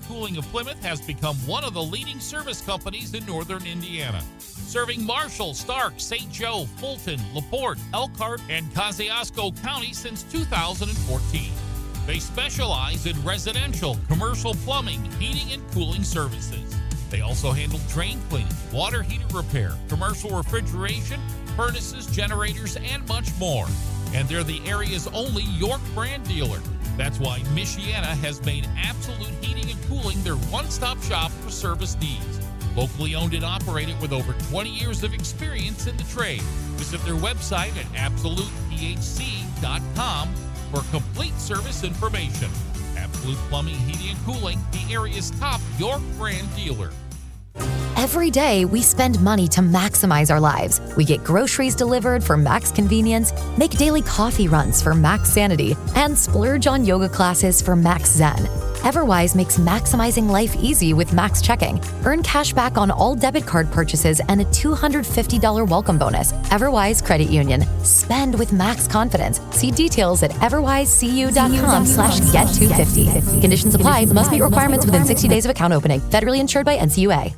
Cooling of Plymouth has become one of the leading service companies in northern Indiana, serving Marshall, Stark, St. Joe, Fulton, LaPorte, Elkhart, and Kosciuszko County since 2014. They specialize in residential, commercial plumbing, heating, and cooling services. They also handle drain cleaning, water heater repair, commercial refrigeration, furnaces, generators, and much more. And they're the area's only York brand dealer. That's why Michiana has made Absolute Heating and Cooling their one-stop shop for service needs. Locally owned and operated with over 20 years of experience in the trade. Visit their website at absolutephc.com for complete service information. Absolute Plumbing, Heating, and Cooling, the area's top York brand dealer. Every day, we spend money to maximize our lives. We get groceries delivered for max convenience, make daily coffee runs for max sanity, and splurge on yoga classes for max zen. Everwise makes maximizing life easy with max checking. Earn cash back on all debit card purchases and a $250 welcome bonus. Everwise Credit Union. Spend with max confidence. See details at everwisecu.com/get250. Conditions apply. Must meet requirements within 60 days of account opening. Federally insured by NCUA.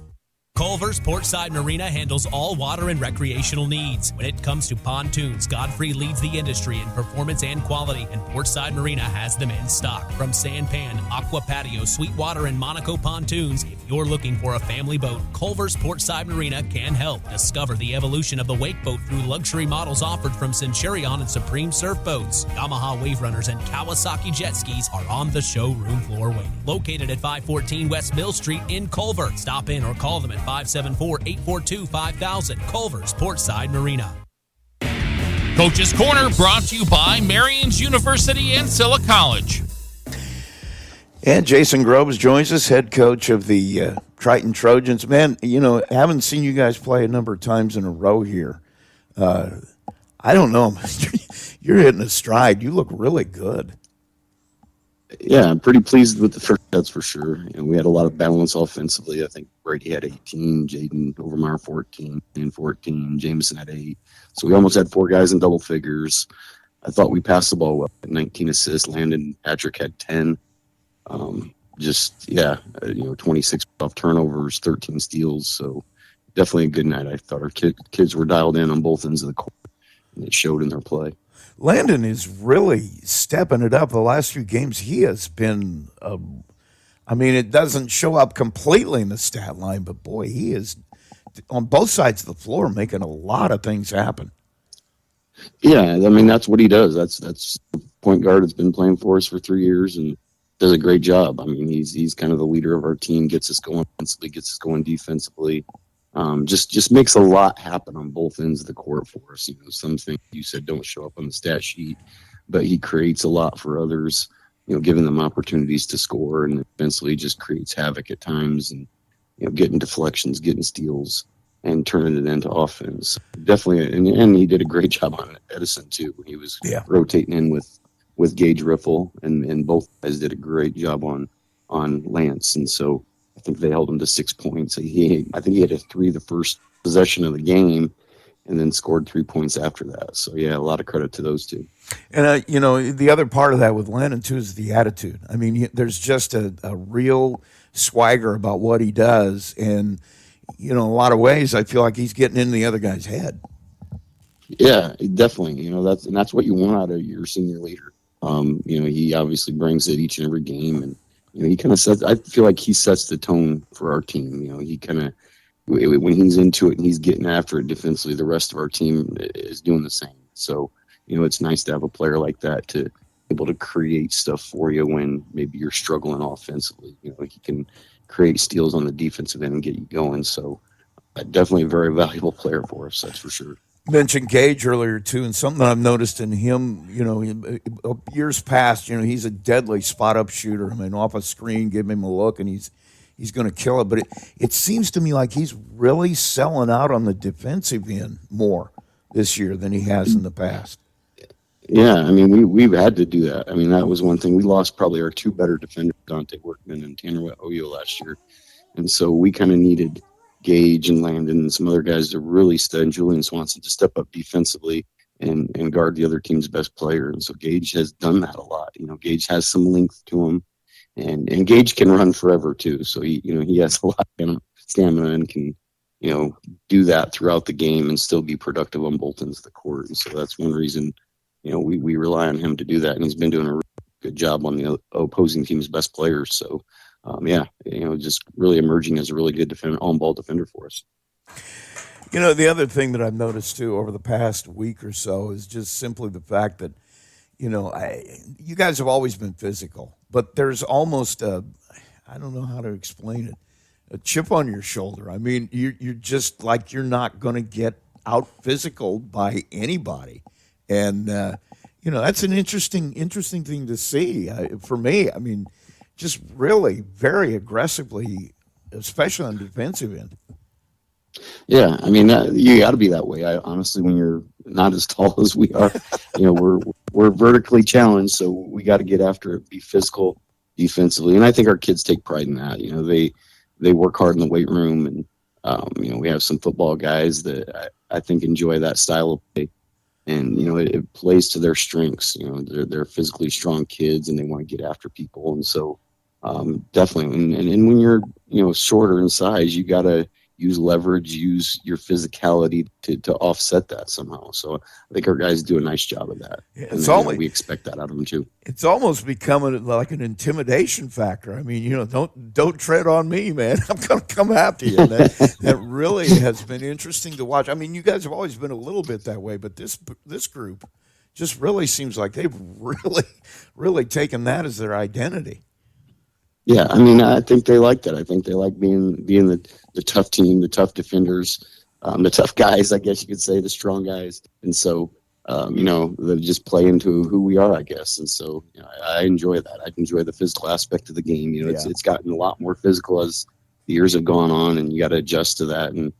Culver's Portside Marina handles all water and recreational needs. When it comes to pontoons, Godfrey leads the industry in performance and quality, and Portside Marina has them in stock. From Sanpan, Aqua Patio, Sweetwater, and Monaco pontoons, if you're looking for a family boat, Culver's Portside Marina can help. Discover the evolution of the wake boat through luxury models offered from Centurion and Supreme Surf Boats. Yamaha Wave Runners and Kawasaki jet skis are on the showroom floor waiting. Located at 514 West Mill Street in Culver. Stop in or call them at 574-842-5000. Culver's Portside Marina. Coach's Corner brought to you by Marion's University and Silla College. And Jason Groves joins us, head coach of the Triton Trojans. Man, haven't seen you guys play a number of times in a row here. I don't know. You're hitting a stride. You look really good. Yeah, I'm pretty pleased with the first, that's for sure. We had a lot of balance offensively. I think Brady had 18, Jaden Overmeyer 14, and 14, Jameson had 8. So we almost had 4 guys in double figures. I thought we passed the ball well. 19 assists. Landon Patrick had 10. 26 off turnovers, 13 steals. So definitely a good night. I thought our kids were dialed in on both ends of the court, and it showed in their play. Landon is really stepping it up. The last few games, he has been, it doesn't show up completely in the stat line, but boy, he is on both sides of the floor making a lot of things happen. Yeah, that's what he does. That's point guard that's been playing for us for 3 years and does a great job. He's kind of the leader of our team, gets us going offensively, gets us going defensively. Just makes a lot happen on both ends of the court for us. Some things you said don't show up on the stat sheet, but he creates a lot for others, giving them opportunities to score, and eventually just creates havoc at times and, getting deflections, getting steals, and turning it into offense. Definitely, and he did a great job on Edison too when he was rotating in with Gage Riffle, and both guys did a great job on Lance, and so I think they held him to 6 points. I think he had a 3 the first possession of the game, and then scored 3 points after that. So yeah, a lot of credit to those two. And the other part of that with Landon too is the attitude. There's just a real swagger about what he does, and in a lot of ways, I feel like he's getting in the other guy's head. Yeah, definitely. That's what you want out of your senior leader. He obviously brings it each and every game, and he kind of sets. I feel like he sets the tone for our team. He kind of, when he's into it and he's getting after it defensively, the rest of our team is doing the same. So, it's nice to have a player like that to be able to create stuff for you when maybe you're struggling offensively. He can create steals on the defensive end and get you going. So, definitely a very valuable player for us. That's for sure. Mentioned Gage earlier too, and something that I've noticed in him, years past, he's a deadly spot up shooter. Off a screen, give him a look, and he's going to kill it. But it seems to me like he's really selling out on the defensive end more this year than he has in the past. Yeah, we've had to do that. That was one thing. We lost probably our 2 better defenders, Dante Workman and Tanner Oyo last year, and so we kind of needed Gage and Landon and some other guys to really and Julian Swanson to step up defensively and guard the other team's best player. And so Gage has done that a lot. Gage has some length to him, And Gage can run forever too. So he has a lot of stamina and can, do that throughout the game and still be productive on both ends of the court. And so that's one reason, we rely on him to do that. And he's been doing a really good job on the opposing team's best players. So, just really emerging as a really good on-ball defender for us. The other thing that I've noticed too over the past week or so is just simply the fact that, you guys have always been physical, but there's almost I don't know how to explain it, a chip on your shoulder. I mean, you're just like you're not going to get out physical by anybody, and that's an interesting thing to see for me. I mean, just really very aggressively, especially on the defensive end. Yeah, I mean, you got to be that way. Honestly, when you're not as tall as we are, we're vertically challenged, so we got to get after it, be physical defensively, and I think our kids take pride in that. They work hard in the weight room, and we have some football guys that I think enjoy that style of play, and it plays to their strengths. They're physically strong kids, and they want to get after people, and so definitely. And when you're shorter in size, you got to use leverage, use your physicality to offset that somehow. So I think our guys do a nice job of that. Yeah, we expect that out of them too. It's almost becoming like an intimidation factor. I mean, don't tread on me, man. I'm going to come after you. That really has been interesting to watch. I mean, you guys have always been a little bit that way, but this group just really seems like they've really taken that as their identity. Yeah, I mean, I think they like that. I think they like being the tough team, the tough defenders, the tough guys, I guess you could say, the strong guys. And so, they just play into who we are, I guess. And so I enjoy that. I enjoy the physical aspect of the game. It's gotten a lot more physical as the years have gone on, and you got to adjust to that. And,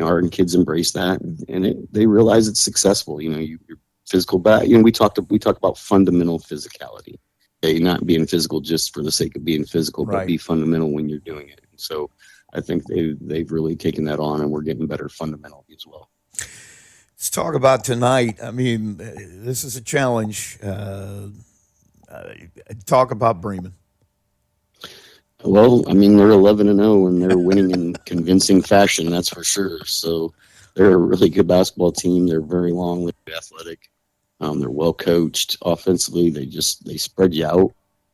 our kids embrace that, and they realize it's successful. You're physical back. We talk about fundamental physicality. Not being physical just for the sake of being physical, but be fundamental when you're doing it. And so I think they've really taken that on, and we're getting better fundamentally as well. Let's talk about tonight. I mean, this is a challenge. Talk about Bremen. Well, I mean, they're 11-0, and they're winning in convincing fashion, that's for sure. So they're a really good basketball team. They're very long, athletic. They're well coached offensively. They spread you out.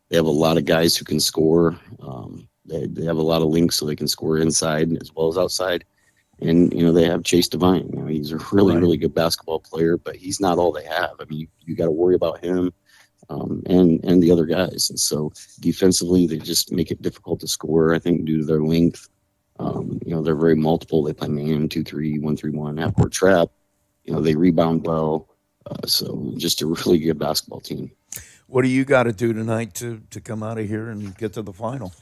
They have a lot of guys who can score. They have a lot of links, so they can score inside as well as outside. And they have Chase Devine. He's a really good basketball player, but he's not all they have. I mean, you got to worry about him and the other guys. And so defensively, they just make it difficult to score. I think due to their length. They're very multiple. They play man, 2-3, 1-3-1, half-court trap. They rebound well. So just a really good basketball team. What do you got to do tonight to come out of here and get to the final?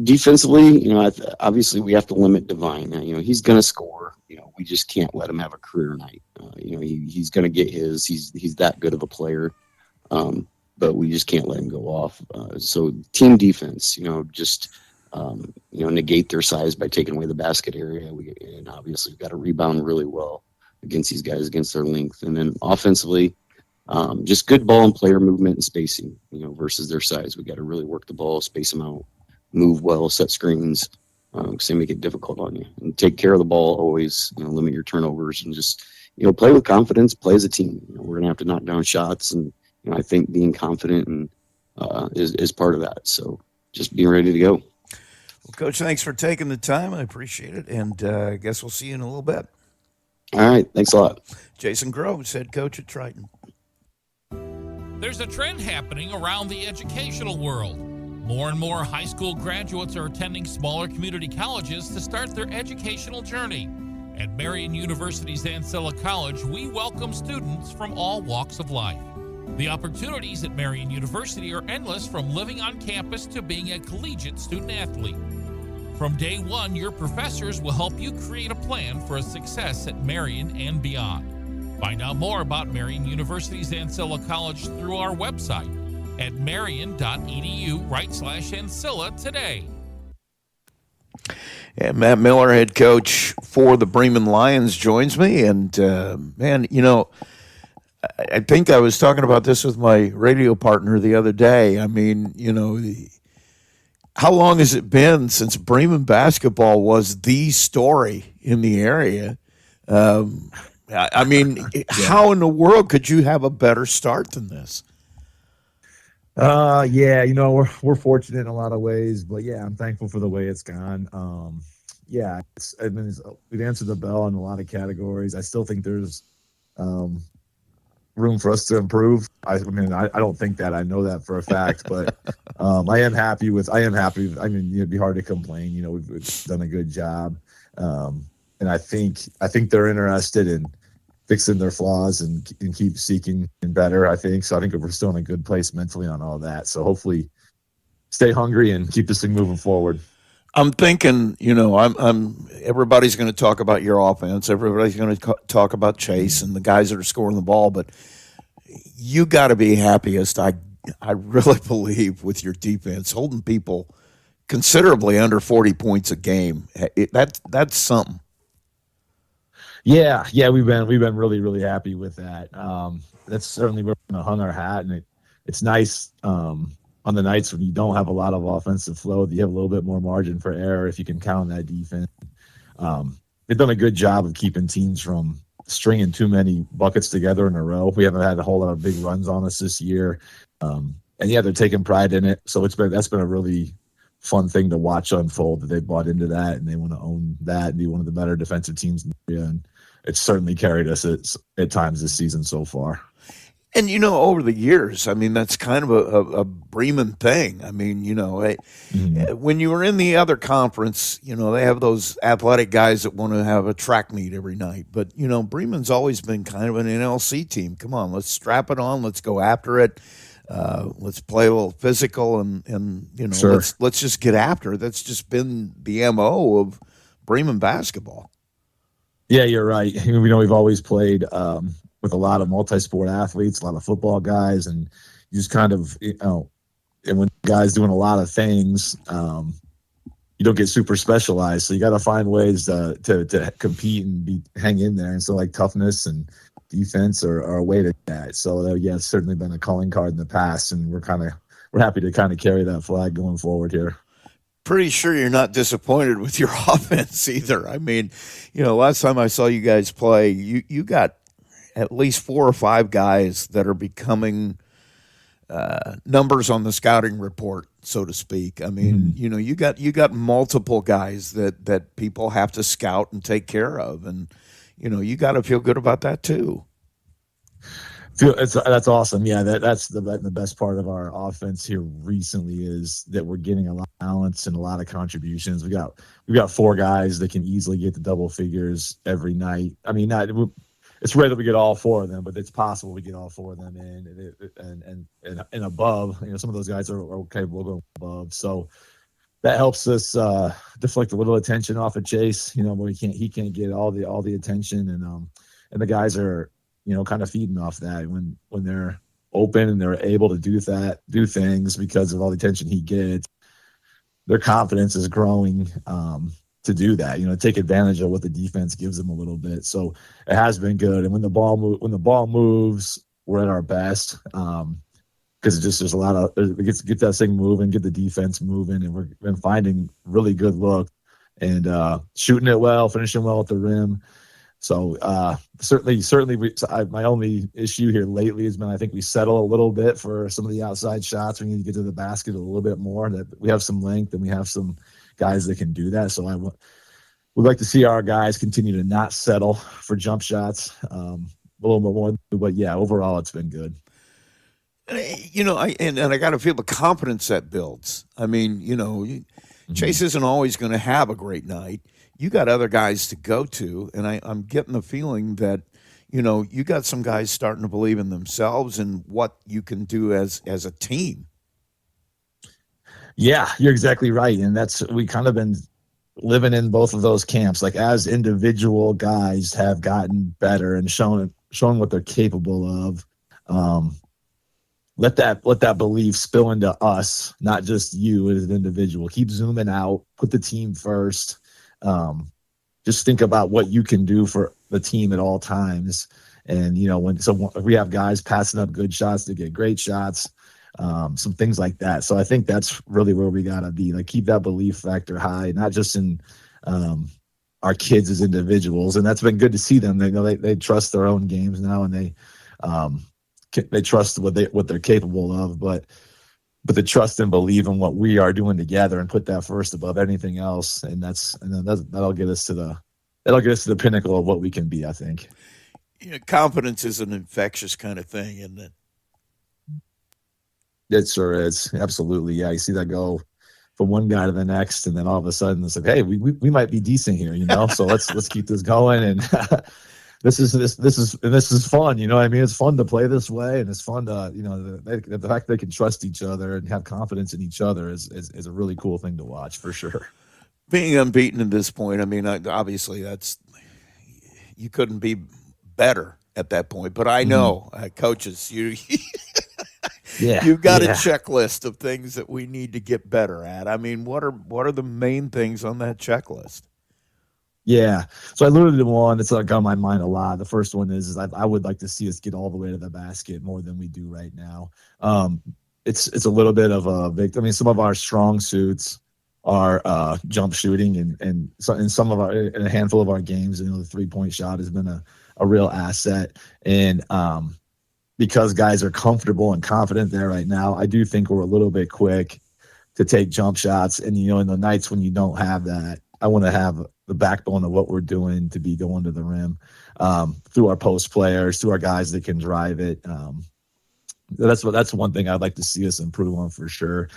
Defensively, obviously we have to limit Devine. He's going to score. We just can't let him have a career night. He's going to get his. He's that good of a player, but we just can't let him go off. So team defense, just negate their size by taking away the basket area. And obviously we've got to rebound really well against these guys, against their length. And then offensively, just good ball and player movement and spacing, versus their size. We got to really work the ball, space them out, move well, set screens, because they make it difficult on you. And take care of the ball always, limit your turnovers, and just, play with confidence, play as a team. We're going to have to knock down shots, and, I think being confident and is part of that. So just being ready to go. Well, Coach, thanks for taking the time. I appreciate it, and I guess we'll see you in a little bit. All right. Thanks a lot. Jason Groves, head coach at Triton. There's a trend happening around the educational world. More and more high school graduates are attending smaller community colleges to start their educational journey. At Marian University's Ancilla College, we welcome students from all walks of life. The opportunities at Marian University are endless, from living on campus to being a collegiate student athlete. From day one, your professors will help you create a plan for a success at Marian and beyond. Find out more about Marian University's Ancilla College through our website at marian.edu/Ancilla today. And Matt Miller, head coach for the Bremen Lions, joins me. And, man, I think I was talking about this with my radio partner the other day. I mean, how long has it been since Bremen basketball was the story in the area? Um, I mean, Yeah. how in the world could you have a better start than this? Yeah, we're fortunate in a lot of ways, but yeah, I'm thankful for the way it's gone. Yeah, we've answered the bell in a lot of categories. I still think there's um, room for us to improve. I don't think that. I know that for a fact, but I am happy with. I am happy. I mean, it'd be hard to complain. We've done a good job, and I think they're interested in fixing their flaws and keep seeking and better. I think so. I think we're still in a good place mentally on all that. So hopefully, stay hungry and keep this thing moving forward. I'm thinking, I'm. Everybody's going to talk about your offense. Everybody's going to talk about Chase and the guys that are scoring the ball. But you got to be happiest. I really believe with your defense holding people considerably under 40 points a game. That's something. Yeah, we've been really really happy with that. That's certainly where we're gonna hung our hat, and it's nice on the nights when you don't have a lot of offensive flow, you have a little bit more margin for error if you can count on that defense. They've done a good job of keeping teams from stringing too many buckets together in a row. We haven't had a whole lot of big runs on us this year, and yeah, they're taking pride in it. So that's been a really fun thing to watch unfold. That they bought into that and they want to own that and be one of the better defensive teams in the area. And it's certainly carried us at times this season so far. And over the years, I mean, that's kind of a Bremen thing. I mean, when you were in the other conference, they have those athletic guys that want to have a track meet every night. But Bremen's always been kind of an NLC team. Come on, let's strap it on. Let's go after it. Let's play a little physical, and Sure. let's just get after it. That's just been the MO of Bremen basketball. Yeah, you're right. We've always played with a lot of multi-sport athletes, a lot of football guys, and you just kind of, and when guys doing a lot of things, you don't get super specialized. So you got to find ways to compete and hang in there. And so like toughness and defense are a way to that. So yeah, it's certainly been a calling card in the past, and we're happy to kind of carry that flag going forward here. Pretty sure you're not disappointed with your offense either. I mean, last time I saw you guys play, you got at least 4 or 5 guys that are becoming numbers on the scouting report, so to speak. I mean, you got multiple guys that people have to scout and take care of, and you got to feel good about that too. That's awesome. Yeah, that's the best part of our offense here recently is that we're getting a lot of balance and a lot of contributions. We got 4 guys that can easily get the double figures every night. I mean, it's rare that we get all 4 of them, but it's possible we get all 4 of them in and above. Some of those guys are capable of going above. So that helps us deflect a little attention off of Chase. Where he can't get all the attention, and the guys are kind of feeding off that when they're open and they're able to do things because of all the attention he gets. Their confidence is growing to do that. Take advantage of what the defense gives them a little bit. So it has been good. And when the ball moves, we're at our best because there's a lot of get that thing moving, get the defense moving, and we've been finding really good look and shooting it well, finishing well at the rim. So certainly, my only issue here lately has been I think we settle a little bit for some of the outside shots. We need to get to the basket a little bit more. That we have some length and we have some guys that can do that. So would like to see our guys continue to not settle for jump shots a little bit more. But yeah, overall it's been good. I got to feel the confidence that builds. I mean, Chase isn't always going to have a great night. You got other guys to go to, and I'm getting the feeling that, you got some guys starting to believe in themselves and what you can do as a team. Yeah, you're exactly right. And we kind of been living in both of those camps. Like as individual guys have gotten better and shown what they're capable of, let that belief spill into us, not just you as an individual. Keep zooming out, put the team first. Just think about what you can do for the team at all times And, if we have guys passing up good shots to get great shots, some things like that. So I think that's really where we got to be, like keep that belief factor high, not just in our kids as individuals. And that's been good to see them. They trust their own games now, and they trust what they're capable of, but the trust and believe in what we are doing together and put that first above anything else. And that'll get us to the pinnacle of what we can be, I think. Confidence is an infectious kind of thing, isn't it? It sure is. Absolutely. Yeah. You see that go from one guy to the next, and then all of a sudden it's like, hey, we might be decent here, so let's keep this going. And this is fun. You know what I mean? It's fun to play this way, and it's fun to, the fact they can trust each other and have confidence in each other is a really cool thing to watch, for sure. Being unbeaten at this point, I mean, obviously you couldn't be better at that point, but I know coaches, you've got a checklist of things that we need to get better at. I mean, what are the main things on that checklist? Yeah. So I alluded to one that's like on my mind a lot. The first one is I would like to see us get all the way to the basket more than we do right now. It's a little bit of some of our strong suits are jump shooting, and so in a handful of our games, the 3-point shot has been a real asset. And because guys are comfortable and confident there right now, I do think we're a little bit quick to take jump shots. And, in the nights when you don't have that, I want to have the backbone of what we're doing to be going to the rim through our post players, through our guys that can drive it. That's one thing I'd like to see us improve on, for sure.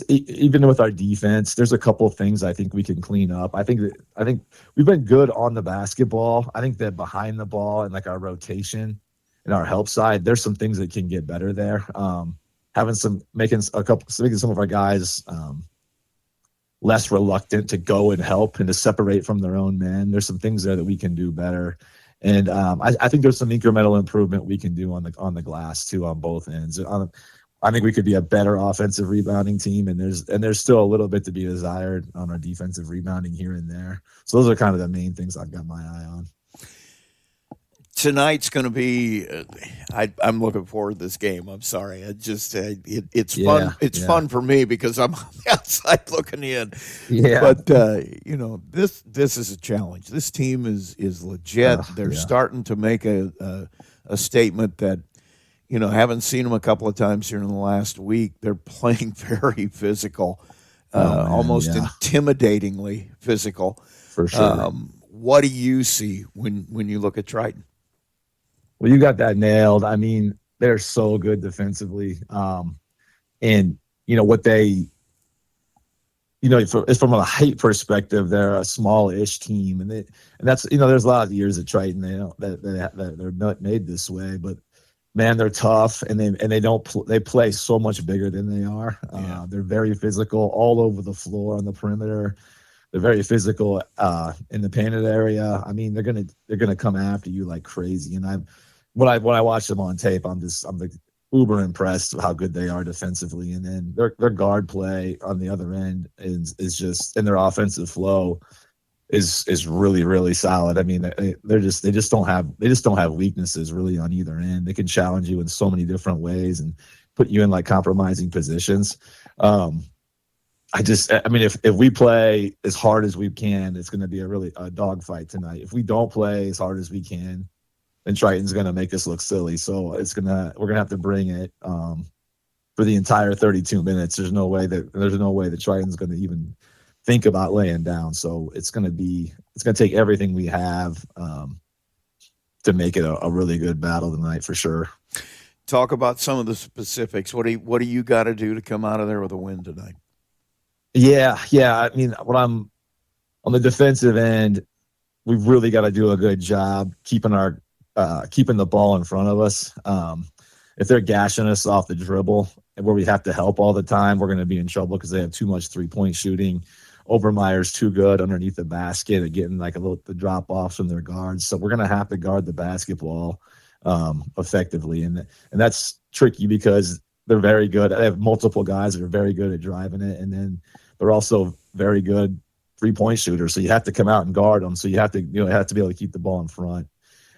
Even with our defense, there's a couple of things I think we can clean up. I think we've been good on the basketball. I think that behind the ball and like our rotation and our help side, there's some things that can get better there. Making some of our guys less reluctant to go and help and to separate from their own men. There's some things there that we can do better. And I think there's some incremental improvement we can do on the glass too, on both ends. I think we could be a better offensive rebounding team, and there's still a little bit to be desired on our defensive rebounding here and there. So those are kind of the main things I've got my eye on. Tonight's going to be. I'm looking forward to this game. I'm sorry. It's fun. It's fun for me because I'm on the outside looking in. Yeah. But this is a challenge. This team is legit. They're starting to make a statement that, haven't seen them a couple of times here in the last week. They're playing very physical, almost intimidatingly physical. For sure. What do you see when you look at Triton? Well, you got that nailed. I mean, they're so good defensively. And what they, from a height perspective, they're a small-ish team. And that's, there's a lot of years at Triton, that they're made this way, but man, they're tough, and they play so much bigger than they are. They're very physical all over the floor on the perimeter. They're very physical in the painted area. I mean, they're gonna come after you like crazy. And when I watch them on tape, I'm like uber impressed with how good they are defensively. And then their guard play on the other end is just, and their offensive flow is really, really solid. I mean, they just don't have weaknesses really on either end. They can challenge you in so many different ways and put you in like compromising positions. If we play as hard as we can, it's going to be a dogfight tonight. If we don't play as hard as we can, then Triton's going to make us look silly. So we're going to have to bring it for the entire 32 minutes. There's no way that Triton's going to even think about laying down. So it's going to take everything we have to make it a really good battle tonight, for sure. Talk about some of the specifics. What do you got to do to come out of there with a win tonight? Yeah. I mean, on the defensive end, we've really got to do a good job keeping the ball in front of us. If they're gashing us off the dribble and where we have to help all the time, we're going to be in trouble because they have too much 3-point shooting. Overmeyer's too good underneath the basket at getting like the drop offs from their guards. So we're going to have to guard the basketball effectively. And that's tricky because they're very good. They have multiple guys that are very good at driving it. And then they're also very good 3-point shooters. So you have to come out and guard them. So you have to be able to keep the ball in front.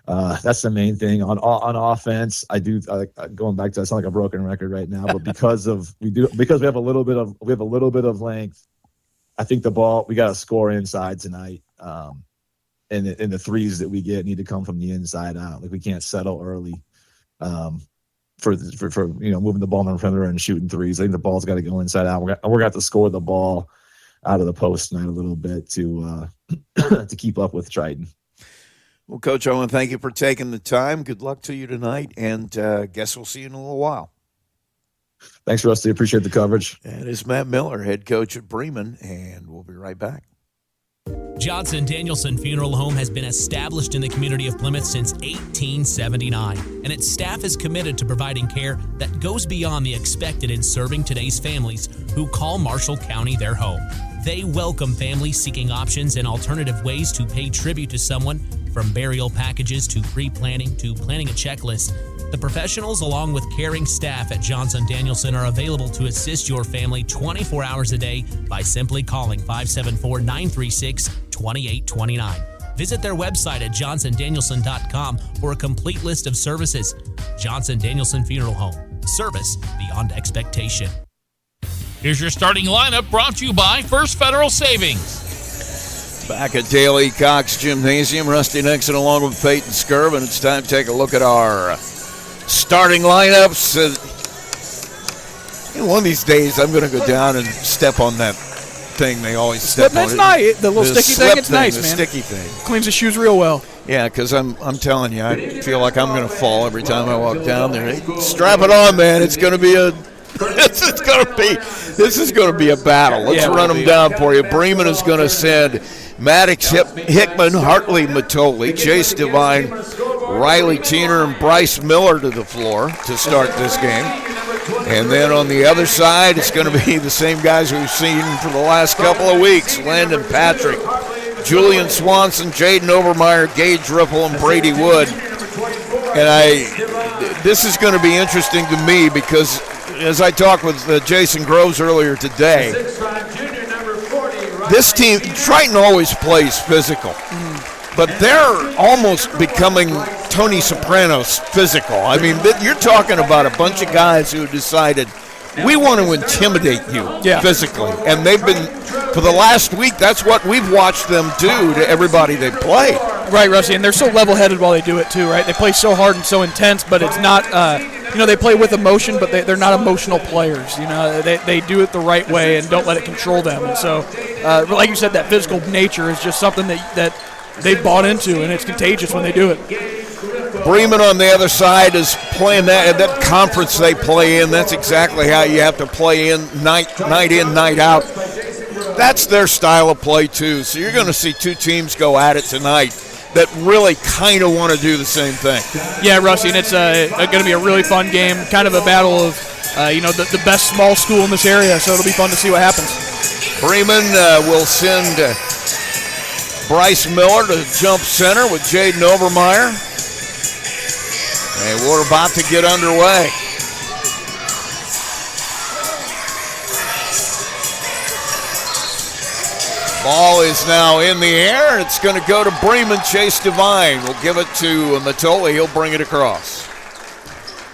That's the main thing. On offense, I do going back to, I sound like a broken record right now, but because we have a little bit of length, I think we got to score inside tonight. And the threes that we get need to come from the inside out. Like, we can't settle early for moving the ball in the perimeter and shooting threes. I think the ball's got to go inside out. We're going to have to score the ball out of the post tonight a little bit to to keep up with Triton. Well, Coach, I want to thank you for taking the time. Good luck to you tonight, and guess we'll see you in a little while. Thanks, Rusty. Appreciate the coverage. That is Matt Miller, head coach at Bremen, and we'll be right back. Johnson Danielson Funeral Home has been established in the community of Plymouth since 1879, and its staff is committed to providing care that goes beyond the expected in serving today's families who call Marshall County their home. They welcome families seeking options and alternative ways to pay tribute to someone, from burial packages to pre-planning to planning a checklist. The professionals, along with caring staff at Johnson Danielson, are available to assist your family 24 hours a day by simply calling 574-936-2829. Visit their website at johnsondanielson.com for a complete list of services. Johnson Danielson Funeral Home. Service beyond expectation. Here's your starting lineup, brought to you by First Federal Savings. Back at Daly Cox Gymnasium, Rusty Nixon along with Peyton Skirvin. It's time to take a look at our starting lineups. One of these days, I'm going to go down and step on that thing they always step on. It's nice. The little sticky thing, it's nice, man. The sticky thing. Cleans the shoes real well. Yeah, because I'm telling you, I feel like I'm going to fall every time I walk down there. Hey, strap it on, man. It's going to be this is going to be a battle. Let's run them down for you. Bremen is going to send Maddox Hickman, Hartley Matoli, Chase Devine, Riley Tiener, and Bryce Miller to the floor to start this game. And then on the other side, it's going to be the same guys we've seen for the last couple of weeks: Landon Patrick, Julian Swanson, Jaden Overmeyer, Gage Ripple, and Brady Wood. And this is going to be interesting to me because, as I talked with Jason Groves earlier today, this team, Triton always plays physical, but they're almost becoming Tony Soprano's physical. I mean, you're talking about a bunch of guys who decided, we want to intimidate you physically. And they've been, for the last week, that's what we've watched them do to everybody they play. Right, Rusty, and they're so level-headed while they do it too, right? They play so hard and so intense, but it's not, they play with emotion, but they're not emotional players. They do it the right way and don't let it control them. And so, like you said, that physical nature is just something that they've bought into, and it's contagious when they do it. Bremen on the other side is playing that conference they play in. That's exactly how you have to play in, night in, night out. That's their style of play too. So you're going to see two teams go at it tonight that really kind of want to do the same thing. Yeah, Rusty, and it's going to be a really fun game, kind of a battle of the best small school in this area, so it'll be fun to see what happens. Bremen will send Bryce Miller to jump center with Jaden Overmeyer. And we're about to get underway. Ball is now in the air. It's going to go to Bremen. Chase Devine will give it to Matoli. He'll bring it across.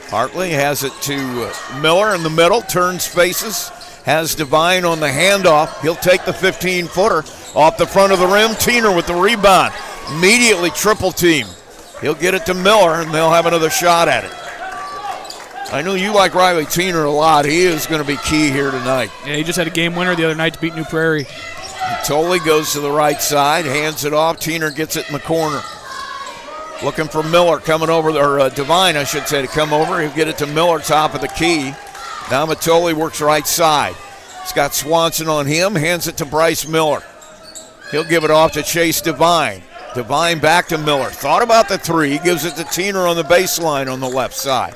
Hartley has it to Miller in the middle. Turns faces. Has Devine on the handoff. He'll take the 15-footer off the front of the rim. Tiener with the rebound. Immediately triple team. He'll get it to Miller, and they'll have another shot at it. I know you like Riley Tiener a lot. He is going to be key here tonight. Yeah, he just had a game winner the other night to beat New Prairie. Tolley goes to the right side, hands it off. Tiener gets it in the corner. Looking for Miller coming over, or Devine, I should say, to come over. He'll get it to Miller, top of the key. Now Matoli works right side. He's got Swanson on him, hands it to Bryce Miller. He'll give it off to Chase Devine. Devine back to Miller. Thought about the three. Gives it to Tiener on the baseline on the left side.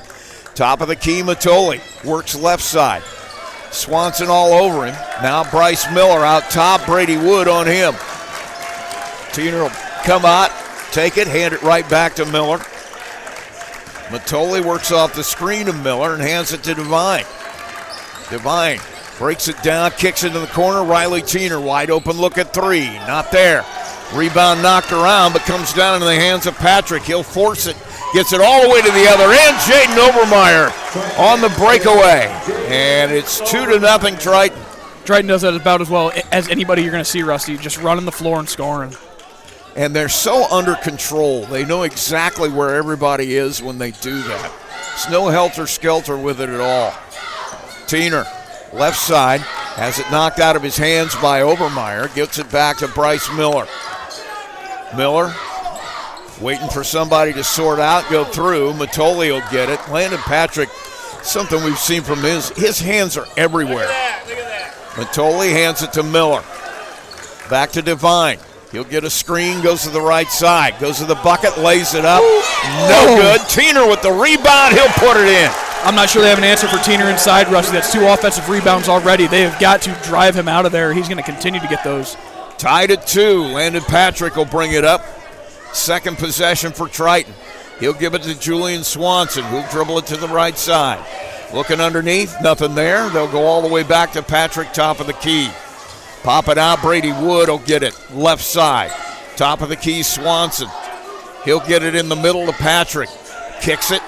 Top of the key, Matoli. Works left side. Swanson all over him. Now Bryce Miller out top. Brady Wood on him. Tiener will come out, take it, hand it right back to Miller. Matoli works off the screen of Miller and hands it to Devine. Devine breaks it down, kicks it in the corner. Riley Tiener wide open look at three. Not there. Rebound knocked around, but comes down into the hands of Patrick. He'll force it. Gets it all the way to the other end. Jaden Obermeyer on the breakaway. And it's 2-0 Triton. Triton does that about as well as anybody you're going to see, Rusty, just running the floor and scoring. And they're so under control. They know exactly where everybody is when they do that. It's no helter-skelter with it at all. Tiener, left side, has it knocked out of his hands by Obermeyer. Gets it back to Bryce Miller. Miller waiting for somebody to sort out, go through. Matoli will get it. Landon Patrick, something we've seen from his hands are everywhere. Matoli hands it to Miller. Back to Devine. He'll get a screen, goes to the right side, goes to the bucket, lays it up. No good. Tiener with the rebound. He'll put it in. I'm not sure they have an answer for Tiener inside, Rusty. That's 2 offensive rebounds already. They have got to drive him out of there. He's going to continue to get those. Tied at 2. Landon Patrick will bring it up. Second possession for Triton. He'll give it to Julian Swanson, who'll dribble it to the right side. Looking underneath, nothing there. They'll go all the way back to Patrick, top of the key. Pop it out, Brady Wood will get it, left side. Top of the key, Swanson. He'll get it in the middle to Patrick. Kicks it.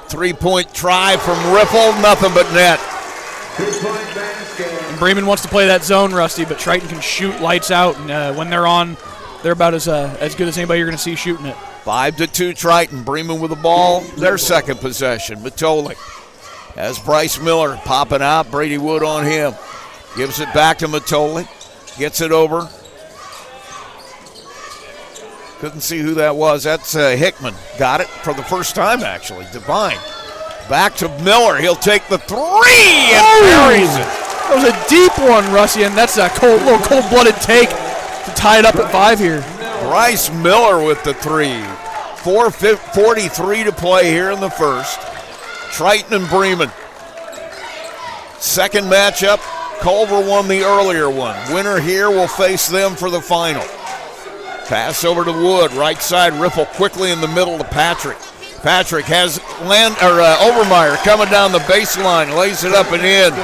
3-point try from Riffle, nothing but net. And Bremen wants to play that zone, Rusty, but Triton can shoot lights out, and when they're on, they're about as good as anybody you're going to see shooting it. 5-2 Triton. Bremen with the ball. Their second possession. Matoli has Bryce Miller popping out. Brady Wood on him. Gives it back to Matoli. Gets it over. Couldn't see who that was. That's Hickman. Got it for the first time, actually. Devine. Back to Miller. He'll take the 3 and buries it. That was a deep one, Rusty, and that's a little cold-blooded take to tie it up at 5 here. Bryce Miller with the 3. 4:43 to play here in the first. Triton and Bremen. Second matchup. Culver won the earlier one. Winner here will face them for the final. Pass over to Wood. Right side, Riffle quickly in the middle to Patrick. Patrick has Obermeyer coming down the baseline. Lays it up and in.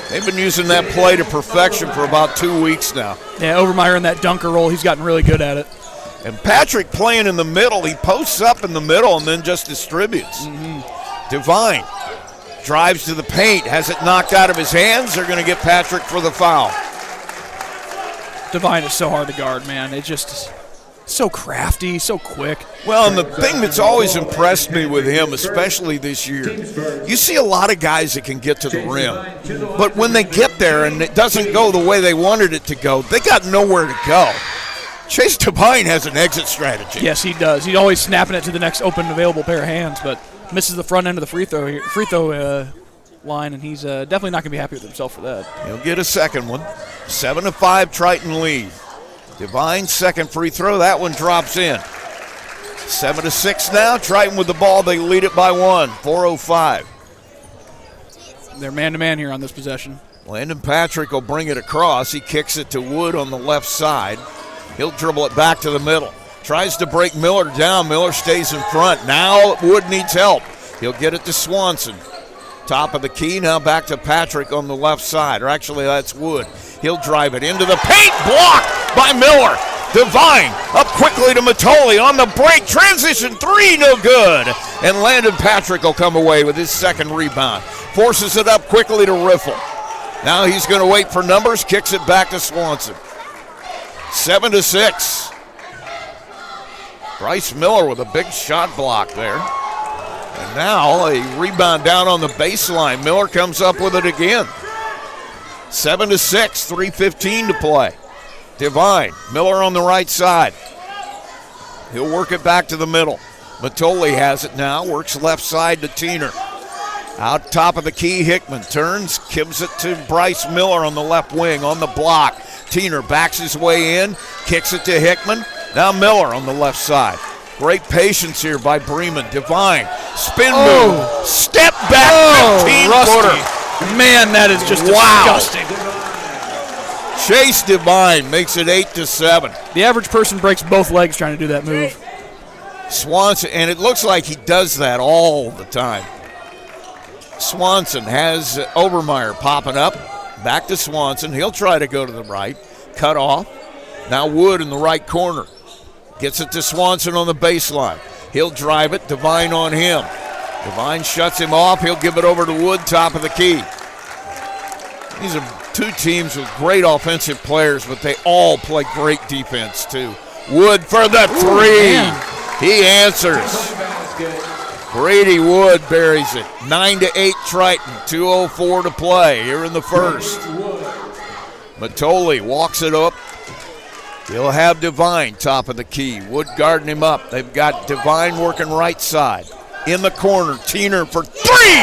They've been using that play to perfection for about 2 weeks now. Yeah, Obermeyer in that dunker role, he's gotten really good at it. And Patrick playing in the middle. He posts up in the middle and then just distributes. Devine drives to the paint, has it knocked out of his hands. They're going to get Patrick for the foul. Devine is so hard to guard, man. It's just so crafty, so quick. Well, and the thing that's always impressed me with him, especially this year, you see a lot of guys that can get to the rim. But when they get there and it doesn't go the way they wanted it to go, they got nowhere to go. Chase Devine has an exit strategy. Yes, he does. He's always snapping it to the next open available pair of hands, but misses the front end of the free throw line, and he's definitely not going to be happy with himself for that. He'll get a second one. 7-5 Triton lead. Devine's second free throw. That one drops in. 7-6 now. Triton with the ball. They lead it by 1. 4:05. They're man-to-man here on this possession. Landon Patrick will bring it across. He kicks it to Wood on the left side. He'll dribble it back to the middle. Tries to break Miller down. Miller stays in front. Now Wood needs help. He'll get it to Swanson. Top of the key. Now back to Patrick on the left side. Or actually, that's Wood. He'll drive it into the paint. Blocked by Miller. Devine up quickly to Matoli on the break. Transition 3, no good. And Landon Patrick will come away with his second rebound. Forces it up quickly to Riffle. Now he's going to wait for numbers. Kicks it back to Swanson. 7-6. Bryce Miller with a big shot block there. And now a rebound down on the baseline. Miller comes up with it again. 7-6, 3:15 to play. Devine, Miller on the right side. He'll work it back to the middle. Matoli has it now, works left side to Tiener. Out top of the key, Hickman turns, gives it to Bryce Miller on the left wing on the block. Tiener backs his way in, kicks it to Hickman. Now Miller on the left side. Great patience here by Bremen. Devine, spin move, step back, 15-footer. Man, that is just disgusting. Chase Devine makes it 8-7. The average person breaks both legs trying to do that move. Swanson, and it looks like he does that all the time. Swanson has Obermeyer popping up. Back to Swanson. He'll try to go to the right. Cut off. Now Wood in the right corner. Gets it to Swanson on the baseline. He'll drive it. Devine on him. Devine shuts him off. He'll give it over to Wood, top of the key. These are two teams with great offensive players, but they all play great defense, too. Wood for the three. He answers. Brady Wood buries it. 9-8 Triton. 2:04 to play here in the first. Matoli walks it up. He'll have Devine top of the key. Wood guarding him up. They've got Devine working right side. In the corner, Tiener for three!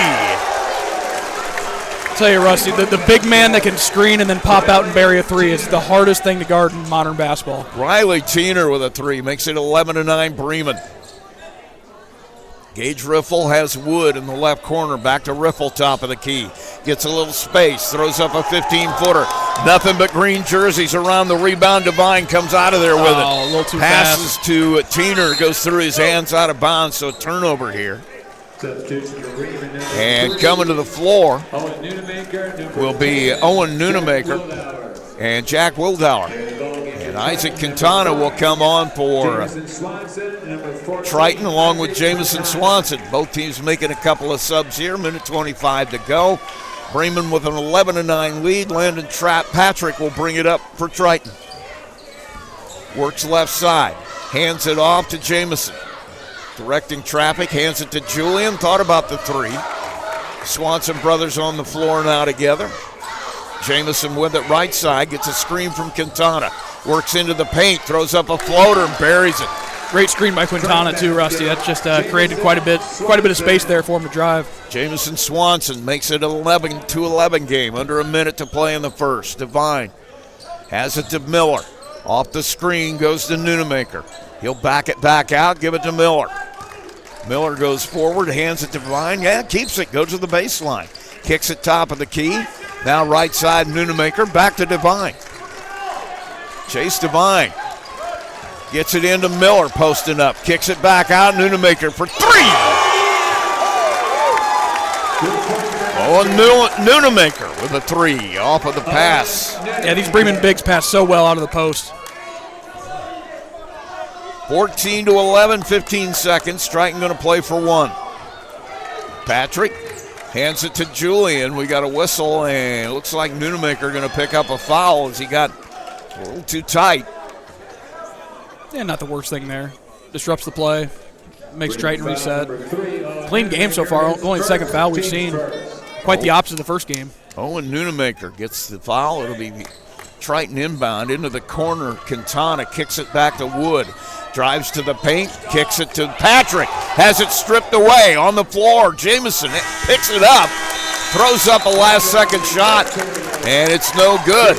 I'll tell you, Rusty, the big man that can screen and then pop out and bury a three is the hardest thing to guard in modern basketball. Riley Tiener with a three makes it 11-9 Bremen. Gage Riffle has Wood in the left corner. Back to Riffle, top of the key. Gets a little space, throws up a 15-footer. Nothing but green jerseys around the rebound. Devine comes out of there with it. A little too Passes fast. to Tiener, goes through his hands out of bounds, so a turnover here. And coming to the floor will be Owen Nunemaker and Jack Wildauer. And Isaac Quintana will come on for Triton along with Jamison Swanson. Both teams making a couple of subs here. Minute 25 to go. Bremen with an 11-9 lead. Landon Patrick will bring it up for Triton. Works left side. Hands it off to Jamison. Directing traffic. Hands it to Julian. Thought about the three. Swanson brothers on the floor now together. Jamison with it right side. Gets a screen from Quintana. Works into the paint. Throws up a floater and buries it. Great screen by Quintana too, Rusty. That just created quite a bit of space there for him to drive. Jamison Swanson makes it an 11-11 game. Under a minute to play in the first. Devine has it to Miller. Off the screen goes to Nunemaker. He'll back it back out, give it to Miller. Miller goes forward, hands it to Devine. Yeah, keeps it, goes to the baseline. Kicks it top of the key. Now right side, Nunemaker, back to Devine. Chase Devine. Gets it into Miller, posting up. Kicks it back out, Nunemaker for three! Oh, Nunemaker with a three off of the pass. Yeah, these Bremen bigs pass so well out of the post. 14-11, 15 seconds. Triton going to play for one. Patrick hands it to Julian. We got a whistle, and it looks like Nunemaker going to pick up a foul as he got a little too tight. Yeah, not the worst thing there. Disrupts the play. Makes Triton reset. Clean game so far. Only the second foul we've seen. Quite the opposite of the first game. Owen Nunemaker gets the foul. It'll be Triton inbound into the corner. Quintana kicks it back to Wood. Drives to the paint, kicks it to Patrick. Has it stripped away on the floor. Jamison picks it up. Throws up a last-second shot, and it's no good.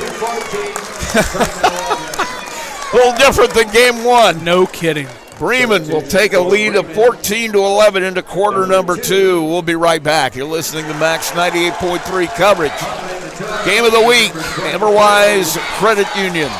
A little different than game one. No kidding. Bremen will take a lead of 14-11 into quarter number two. We'll be right back. You're listening to Max 98.3 coverage. Game of the week, Everwise Credit Union.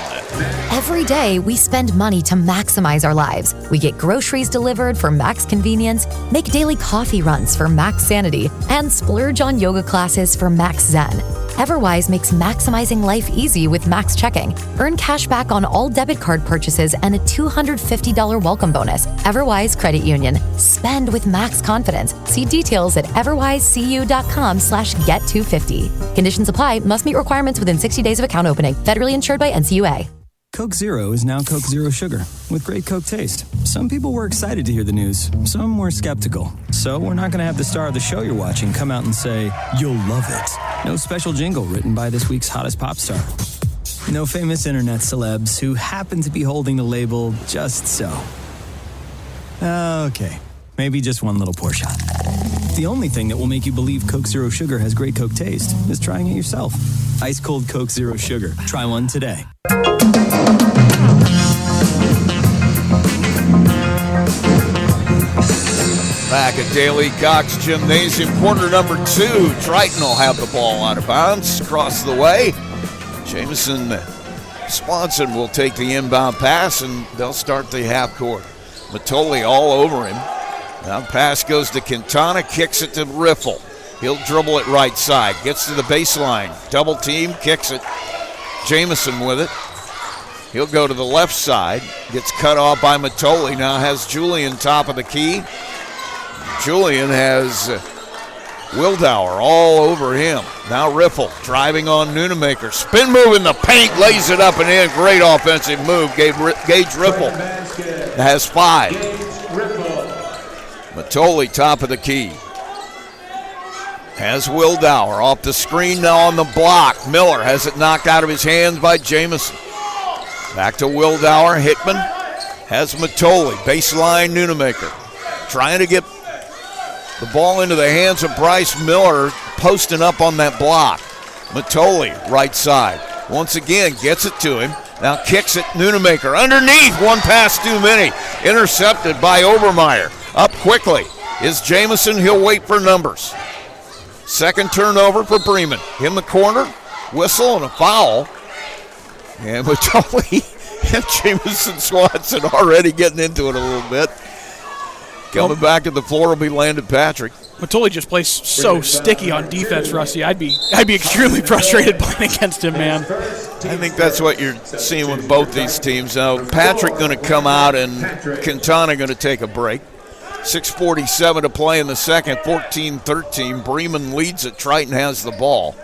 Every day, we spend money to maximize our lives. We get groceries delivered for max convenience, make daily coffee runs for max sanity, and splurge on yoga classes for max zen. Everwise makes maximizing life easy with Max Checking. Earn cash back on all debit card purchases and a $250 welcome bonus. Everwise Credit Union. Spend with max confidence. See details at everwisecu.com/get250. Conditions apply. Must meet requirements within 60 days of account opening. Federally insured by NCUA. Coke Zero is now Coke Zero Sugar, with great Coke taste. Some people were excited to hear the news. Some were skeptical. So we're not going to have the star of the show you're watching come out and say, "You'll love it." No special jingle written by this week's hottest pop star. No famous internet celebs who happen to be holding the label just so. Okay, maybe just one little pour shot. The only thing that will make you believe Coke Zero Sugar has great Coke taste is trying it yourself. Ice cold Coke Zero Sugar. Try one today. Back at Daly Cox Gymnasium, quarter number two. Triton will have the ball out of bounds, across the way. Jamison Swanson will take the inbound pass, and they'll start the half court. Matoli all over him. Now pass goes to Quintana, kicks it to Riffle. He'll dribble it right side, gets to the baseline. Double team, kicks it. Jamison with it. He'll go to the left side. Gets cut off by Matoli. Now has Julian top of the key. Julian has Wildauer all over him. Now Riffle driving on Nunemaker. Spin move in the paint. Lays it up and in. Great offensive move. Gage Riffle has 5. Matoli top of the key. Has Wildauer off the screen now on the block. Miller has it knocked out of his hands by Jamison. Back to Wildauer. Hickman has Matoli. Baseline Nunemaker. Trying to get the ball into the hands of Bryce Miller, posting up on that block. Matoli, right side. Once again, gets it to him. Now kicks it, Nunemaker. Underneath, one pass too many. Intercepted by Obermeyer. Up quickly is Jamison. He'll wait for numbers. Second turnover for Bremen. In the corner, whistle and a foul. And Matoli and Jamison Swanson already getting into it a little bit. Coming back to the floor will be Landon Patrick. Matoli just plays so sticky on defense, Rusty. I'd be extremely frustrated playing against him, man. I think that's what you're seeing with both these teams. Now, Patrick going to come out and Quintana going to take a break. 6:47 to play in the second, 14-13. Bremen leads it. Triton has the ball.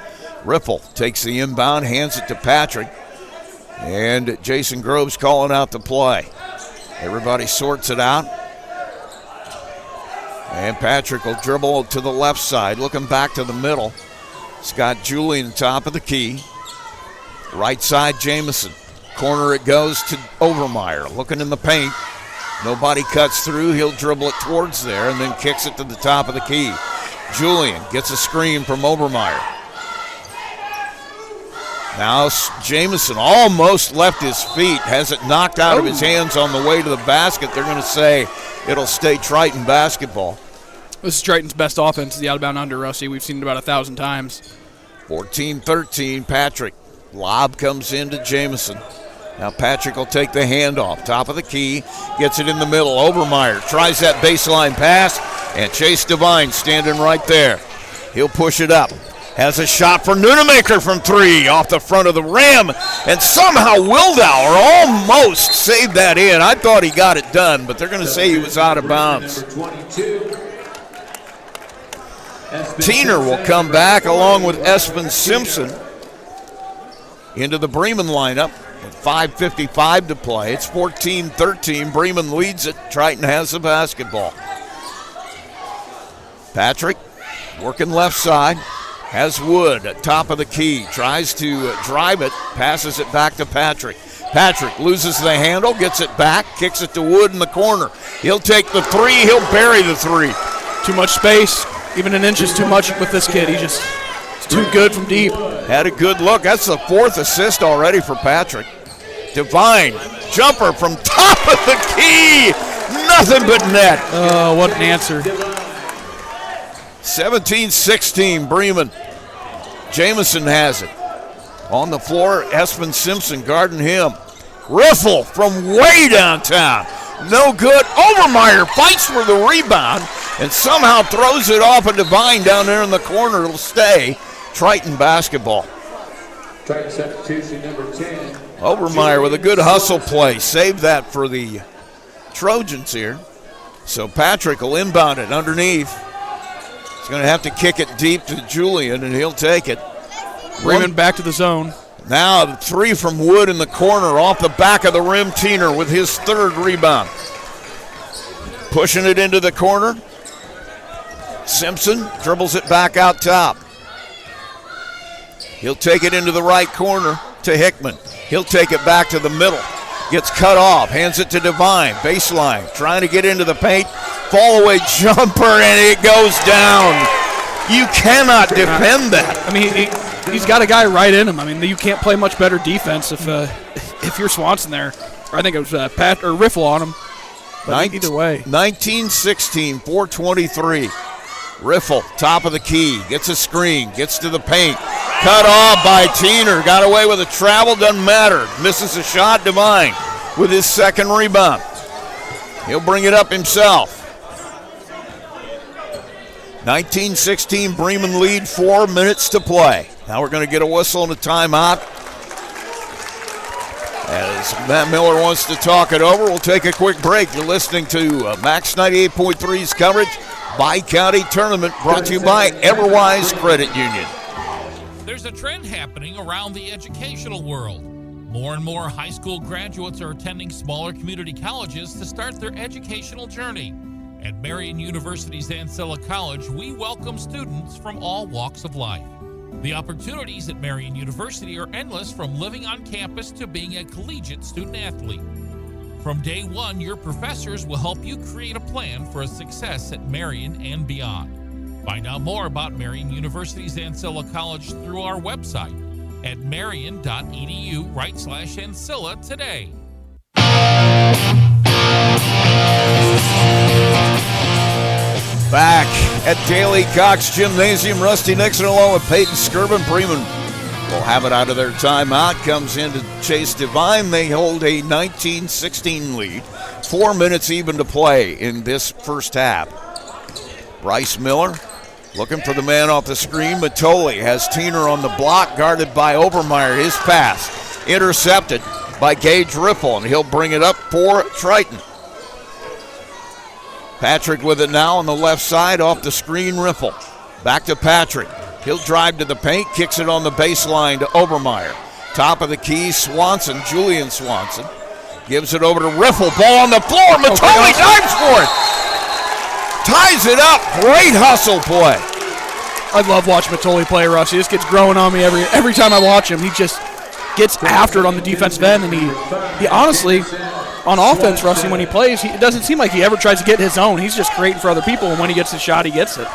Riffle takes the inbound, hands it to Patrick. And Jason Groves calling out the play. Everybody sorts it out. And Patrick will dribble to the left side, looking back to the middle. It's got Julian top of the key. Right side, Jamison. Corner it goes to Overmeyer, looking in the paint. Nobody cuts through. He'll dribble it towards there and then kicks it to the top of the key. Julian gets a screen from Obermeyer. Now Jamison almost left his feet. Has it knocked out of his hands on the way to the basket. They're going to say it'll stay Triton basketball. This is Triton's best offense, the out-of-bound under, Rusty. We've seen it about 1,000 times. 14-13, Patrick. Lob comes into Jamison. Now Patrick will take the handoff. Top of the key, gets it in the middle. Obermeyer tries that baseline pass, and Chase Devine standing right there. He'll push it up. Has a shot for Nunemaker from 3 off the front of the rim, and somehow Wildauer almost saved that in. I thought he got it done, but they're going to say he was out of bounds. Tiener will come back along with Espen Simpson into the Bremen lineup with 5:55 to play. It's 14-13. Bremen leads it. Triton has the basketball. Patrick working left side. Has Wood at top of the key. Tries to drive it. Passes it back to Patrick. Patrick loses the handle. Gets it back. Kicks it to Wood in the corner. He'll take the 3. He'll bury the 3. Too much space. Even an inch is too much with this kid. He's too good from deep. Had a good look. That's the 4th assist already for Patrick. Devine, jumper from top of the key. Nothing but net. Oh, what an answer. 17-16, Bremen. Jamison has it. On the floor, Espen Simpson guarding him. Riffle from way downtown. No good. Overmeyer fights for the rebound and somehow throws it off of Devine down there in the corner. It'll stay Triton basketball. Triton substitution number 10. Overmeyer with a good hustle play. Saved that for the Trojans here. So Patrick will inbound it underneath. He's going to have to kick it deep to Julian, and he'll take it. Bremen back to the zone. Now the 3 from Wood in the corner off the back of the rim. Tiener with his 3rd rebound. Pushing it into the corner. Simpson dribbles it back out top. He'll take it into the right corner to Hickman. He'll take it back to the middle. Gets cut off, hands it to Devine. Baseline, trying to get into the paint. Fall away jumper, and it goes down. You cannot defend that. I mean, he's got a guy right in him. I mean, you can't play much better defense if you're Swanson there. Or I think it was Pat or Riffle on him. But either way. 19-16, 4:23. Riffle, top of the key, gets a screen, gets to the paint. Cut off by Tiener, got away with a travel, doesn't matter. Misses a shot, Devine with his 2nd rebound. He'll bring it up himself. 19-16, Bremen lead, 4 minutes to play. Now we're going to get a whistle and a timeout. As Matt Miller wants to talk it over, we'll take a quick break. You're listening to Max 98.3's coverage, Bi-County Tournament, brought to you by Everwise Credit Union. There's a trend happening around the educational world. More and more high school graduates are attending smaller community colleges to start their educational journey. At Marian University's Ancilla College, we welcome students from all walks of life. The opportunities at Marian University are endless, from living on campus to being a collegiate student athlete. From day one, your professors will help you create a plan for a success at Marian and beyond. Find out more about Marian University's Ancilla College through our website at marian.edu/Ancilla today. Back at Daly Cox Gymnasium, Rusty Nixon along with Peyton Skirvin. Bremen will have it out of their timeout. Comes in to chase Devine. They hold a 19-16 lead. 4 minutes even to play in this first half. Bryce Miller looking for the man off the screen. Matoli has Tiener on the block, guarded by Obermeyer. His pass intercepted by Gage Ripple, and he'll bring it up for Triton. Patrick with it now on the left side, off the screen, Ripple. Back to Patrick. He'll drive to the paint, kicks it on the baseline to Obermeyer. Top of the key, Swanson, Julian Swanson. Gives it over to Ripple, ball on the floor. Matoli dives for it. Ties it up. Great hustle play. I love watching Matoli play, Russ. He just gets growing on me every time I watch him. He just gets after it on the defensive end, and he honestly, on offense, Rusty, when he plays, it doesn't seem like he ever tries to get his own. He's just creating for other people, and when he gets the shot, he gets it.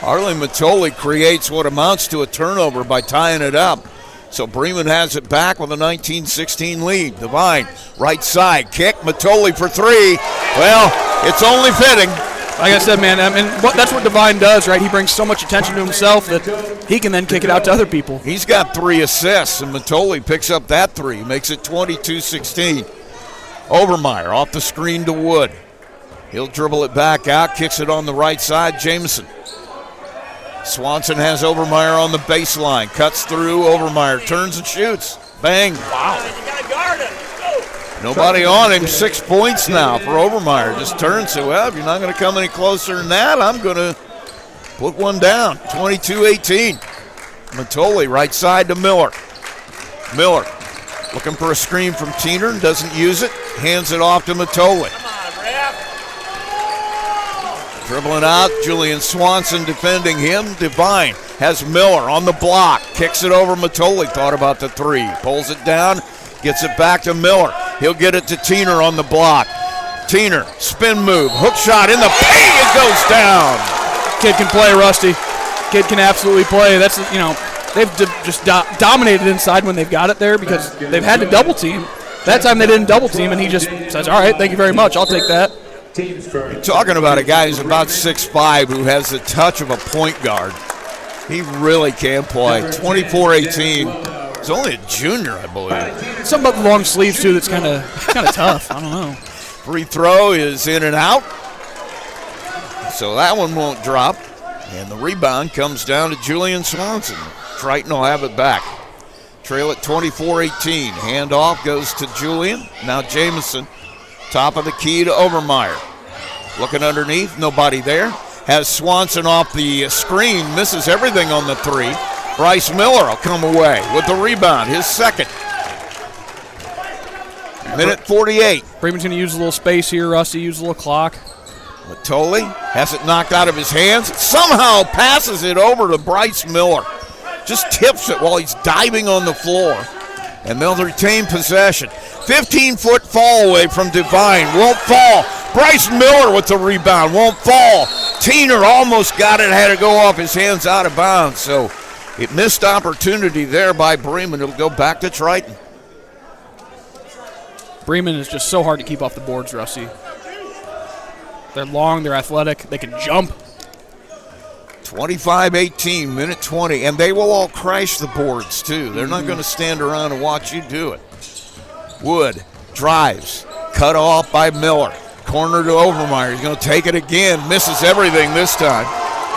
Arlen Matoli creates what amounts to a turnover by tying it up. So Bremen has it back with a 19-16 lead. Devine, right side, kick, Matoli for three. Well, it's only fitting. Like I said, man, that's what Devine does, right? He brings so much attention to himself that he can then kick it out to other people. He's got 3 assists, and Matoli picks up that 3, makes it 22-16. Obermeyer off the screen to Wood. He'll dribble it back out, kicks it on the right side, Jameson. Swanson has Obermeyer on the baseline, cuts through, Obermeyer turns and shoots. Bang. Wow. Nobody on him, 6 points now for Obermeyer. Just turns and, well, if you're not going to come any closer than that, I'm going to put one down. 22-18. Matoli right side to Miller. Miller looking for a screen from Tiener, doesn't use it, hands it off to Matoli. Dribbling out, Julian Swanson defending him. Devine has Miller on the block, kicks it over Matoli, thought about the 3, pulls it down, gets it back to Miller. He'll get it to Tiener on the block. Tiener, spin move, hook shot in the paint, it goes down. Kid can play, Rusty. Kid can absolutely play. That's, they've just dominated inside when they've got it there because they've had to double team. That time they didn't double team, and he just says, all right, thank you very much, I'll take that. You're talking about a guy who's about 6'5", who has the touch of a point guard. He really can play. 24-18. He's only a junior, I believe. Something about the long sleeves, too, that's kind of tough. I don't know. Free throw is in and out. So that one won't drop. And the rebound comes down to Julian Swanson. Triton will have it back. Trail at 24-18. Handoff goes to Julian. Now Jameson. Top of the key to Obermeyer. Looking underneath, nobody there. Has Swanson off the screen, misses everything on the 3. Bryce Miller will come away with the rebound, his second. Minute 48. Bremen's going to use a little space here, Rusty, use a little clock. Matoli has it knocked out of his hands, somehow passes it over to Bryce Miller. Just tips it while he's diving on the floor. And they'll retain possession. 15-foot fall away from Devine. Won't fall. Bryce Miller with the rebound. Won't fall. Tiener almost got it. Had to go off his hands out of bounds. So it missed opportunity there by Bremen. It'll go back to Triton. Bremen is just so hard to keep off the boards, Rusty. They're long. They're athletic. They can jump. 25-18, minute 20, and they will all crash the boards, too. They're not going to stand around and watch you do it. Wood drives, cut off by Miller. Corner to Obermeyer. He's going to take it again, misses everything this time.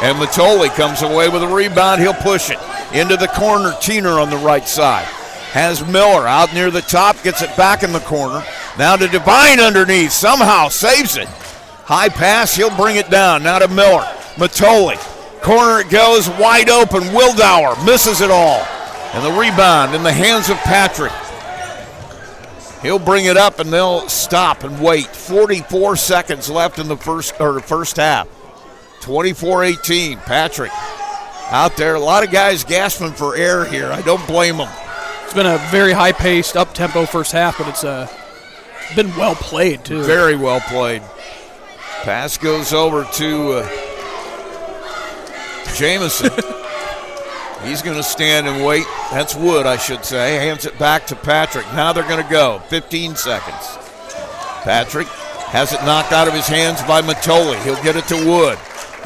And Matoli comes away with a rebound. He'll push it into the corner. Tiener on the right side. has Miller out near the top, gets it back in the corner. Now to Devine underneath, somehow saves it. High pass, he'll bring it down. Now to Miller. Matoli. Corner it goes, wide open. Wildauer misses it all. And the rebound in the hands of Patrick. He'll bring it up and they'll stop and wait. 44 seconds left in the first half. 24-18. Patrick out there. A lot of guys gasping for air here. I don't blame them. It's been a very high-paced, up-tempo first half, but it's been well played, too. Very well played. Pass goes over to Jamison. He's going to stand and wait. That's Wood, I should say. Hands it back to Patrick. Now they're going to go. 15 seconds. Patrick has it knocked out of his hands by Matoli. He'll get it to Wood.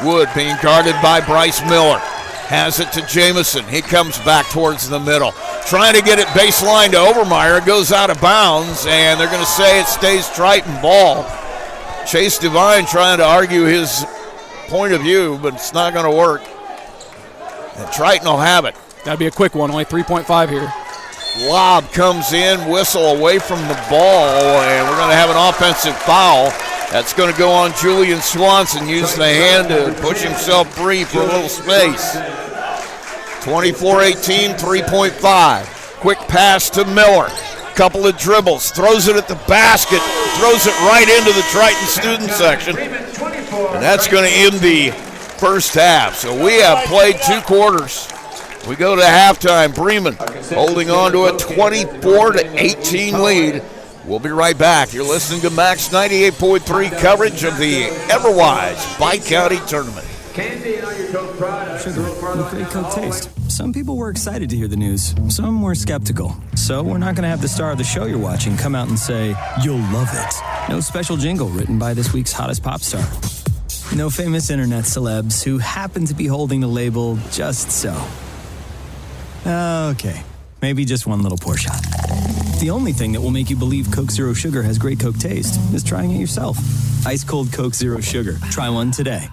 Wood being guarded by Bryce Miller. Has it to Jamison. He comes back towards the middle. Trying to get it baseline to Overmeyer. It goes out of bounds, and they're going to say it stays Triton ball. Chase Devine trying to argue his point of view, but it's not going to work. And Triton will have it. That'd be a quick one, only 3.5 here. Lob comes in, whistle away from the ball, and we're going to have an offensive foul. That's going to go on Julian Swanson. Use the hand to push himself free for a little space. 24-18, 3.5. Quick pass to Miller. Couple of dribbles. Throws it at the basket. Throws it right into the Triton student section. And that's going to end the first half. So we have played 2 quarters. We go to halftime. Bremen holding on to a 24-18 lead. We'll be right back. You're listening to Max 98.3 coverage of the Everwise Bi-County Tournament. Sugar with great Coke taste. Some people were excited to hear the news. Some were skeptical. So we're not going to have the star of the show you're watching come out and say, "You'll love it." No special jingle written by this week's hottest pop star. No famous internet celebs who happen to be holding the label just so. Okay, maybe just one little pour shot. The only thing that will make you believe Coke Zero Sugar has great Coke taste is trying it yourself. Ice cold Coke Zero Sugar. Try one today.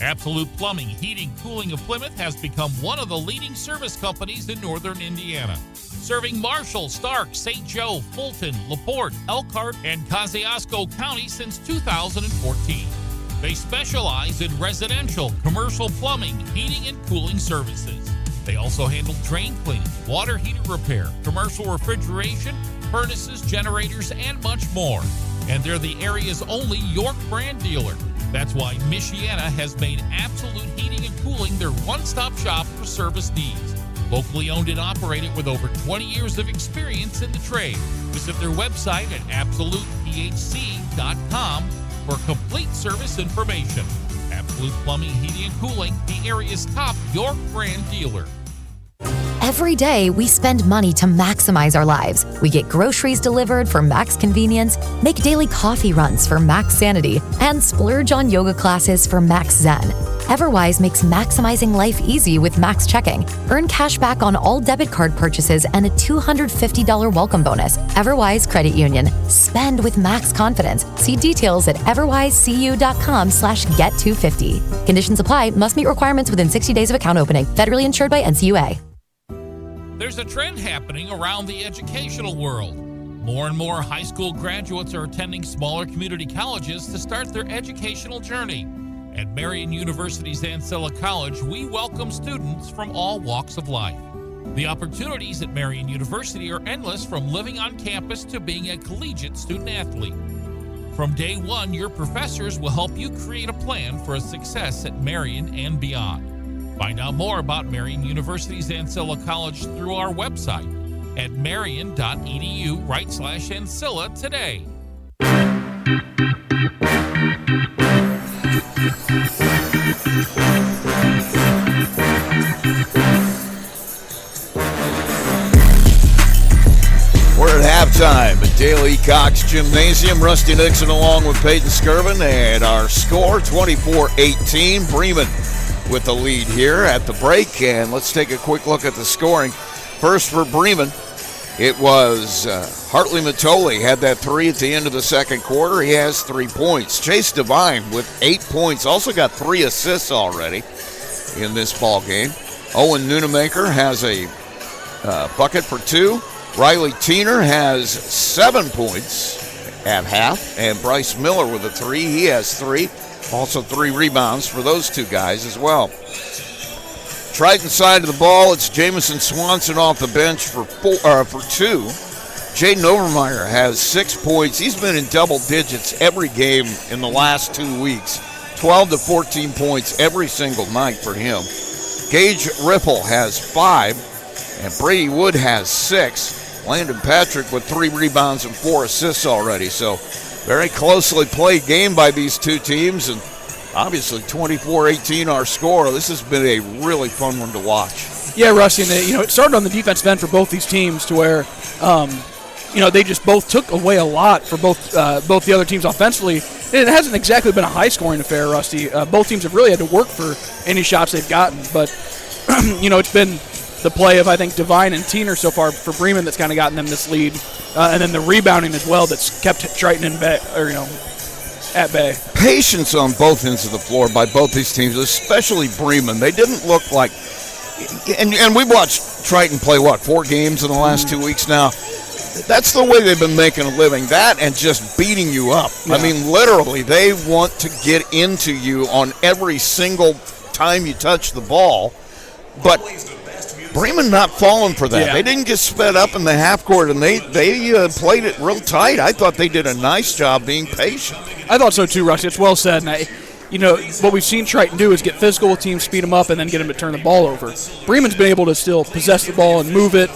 Absolute Plumbing, Heating, Cooling of Plymouth has become one of the leading service companies in northern Indiana. Serving Marshall, Stark, St. Joe, Fulton, LaPorte, Elkhart, and Kosciuszko County since 2014. They specialize in residential, commercial plumbing, heating, and cooling services. They also handle drain cleaning, water heater repair, commercial refrigeration, furnaces, generators, and much more. And they're the area's only York brand dealer. That's why Michiana has made Absolute Heating and Cooling their one-stop shop for service needs. Locally owned and operated with over 20 years of experience in the trade. Visit their website at absolutephc.com for complete service information. Absolute Plumbing, Heating, and Cooling, the area's top York brand dealer. Every day, we spend money to maximize our lives. We get groceries delivered for max convenience, make daily coffee runs for max sanity, and splurge on yoga classes for max zen. Everwise makes maximizing life easy with max checking. Earn cash back on all debit card purchases and a $250 welcome bonus. Everwise Credit Union. Spend with max confidence. See details at everwisecu.com/get250. Conditions apply. Must meet requirements within 60 days of account opening. Federally insured by NCUA. There's a trend happening around the educational world. More and more high school graduates are attending smaller community colleges to start their educational journey. At Marian University's Ancilla College, we welcome students from all walks of life. The opportunities at Marian University are endless, from living on campus to being a collegiate student athlete. From day one, your professors will help you create a plan for a success at Marian and beyond. Find out more about Marian University's Ancilla College through our website at marian.edu/Ancilla today. We're at halftime at Dale E. Cox Gymnasium. Rusty Nixon along with Peyton Skirvin, and our score 24-18. Bremen with the lead here at the break, and let's take a quick look at the scoring. First for Bremen, it was Hartley Matoli had that three at the end of the second quarter. He has 3 points. Chase Devine with 8 points, also got 3 assists already in this ball game. Owen Nunemaker has a bucket for 2. Riley Tiener has 7 points at half, and Bryce Miller with a 3. He has 3. Also 3 rebounds for those 2 guys as well. Triton side of the ball, it's Jamison Swanson off the bench for 2. Jaden Overmeyer has 6 points. He's been in double digits every game in the last 2 weeks. 12 to 14 points every single night for him. Gage Ripple has 5, and Brady Wood has 6. Landon Patrick with 3 rebounds and 4 assists already. So very closely played game by these 2 teams, and obviously 24-18 our score. This has been a really fun one to watch. Yeah, Rusty, and it started on the defensive end for both these teams to where, they just both took away a lot for both the other teams offensively. It hasn't exactly been a high-scoring affair, Rusty. Both teams have really had to work for any shots they've gotten, but it's been the play of, I think, Devine and Tiener so far for Bremen that's kind of gotten them this lead, and then the rebounding as well that's kept Triton in bay, at bay. Patience on both ends of the floor by both these teams, especially Bremen. They didn't look like, and we watched Triton play 4 games in the last 2 weeks now. That's the way they've been making a living. That and just beating you up. Yeah. I mean, literally, they want to get into you on every single time you touch the ball. But Bremen not falling for that. Yeah. They didn't get sped up in the half court, and they played it real tight. I thought they did a nice job being patient. I thought so too, Rusty. It's well said. And what we've seen Triton do is get physical with teams, speed them up, and then get them to turn the ball over. Bremen's been able to still possess the ball and move it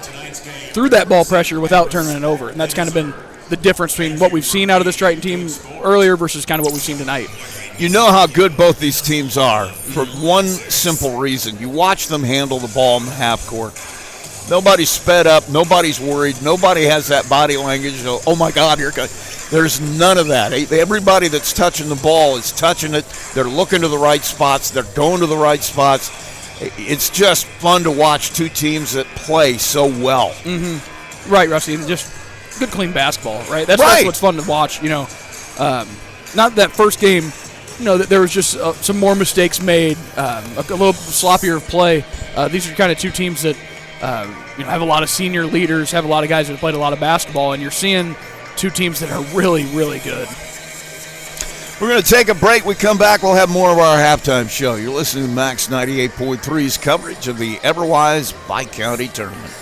through that ball pressure without turning it over. And that's kind of been the difference between what we've seen out of this Triton team earlier versus kind of what we've seen tonight. You know how good both these teams are for one simple reason. You watch them handle the ball in the half court. Nobody's sped up. Nobody's worried. Nobody has that body language. Oh, my God, here comes. There's none of that. Everybody that's touching the ball is touching it. They're looking to the right spots. They're going to the right spots. It's just fun to watch 2 teams that play so well. Mm-hmm. Right, Rusty. just good, clean basketball, right? That's what's fun to watch. Not that first game, that there was just some more mistakes made, a little sloppier play. These are kind of 2 teams that have a lot of senior leaders, have a lot of guys that have played a lot of basketball, and you're seeing 2 teams that are really, really good. We're going to take a break. We come back, we'll have more of our halftime show. You're listening to Max 98.3's coverage of the Everwise Bi-County Tournament.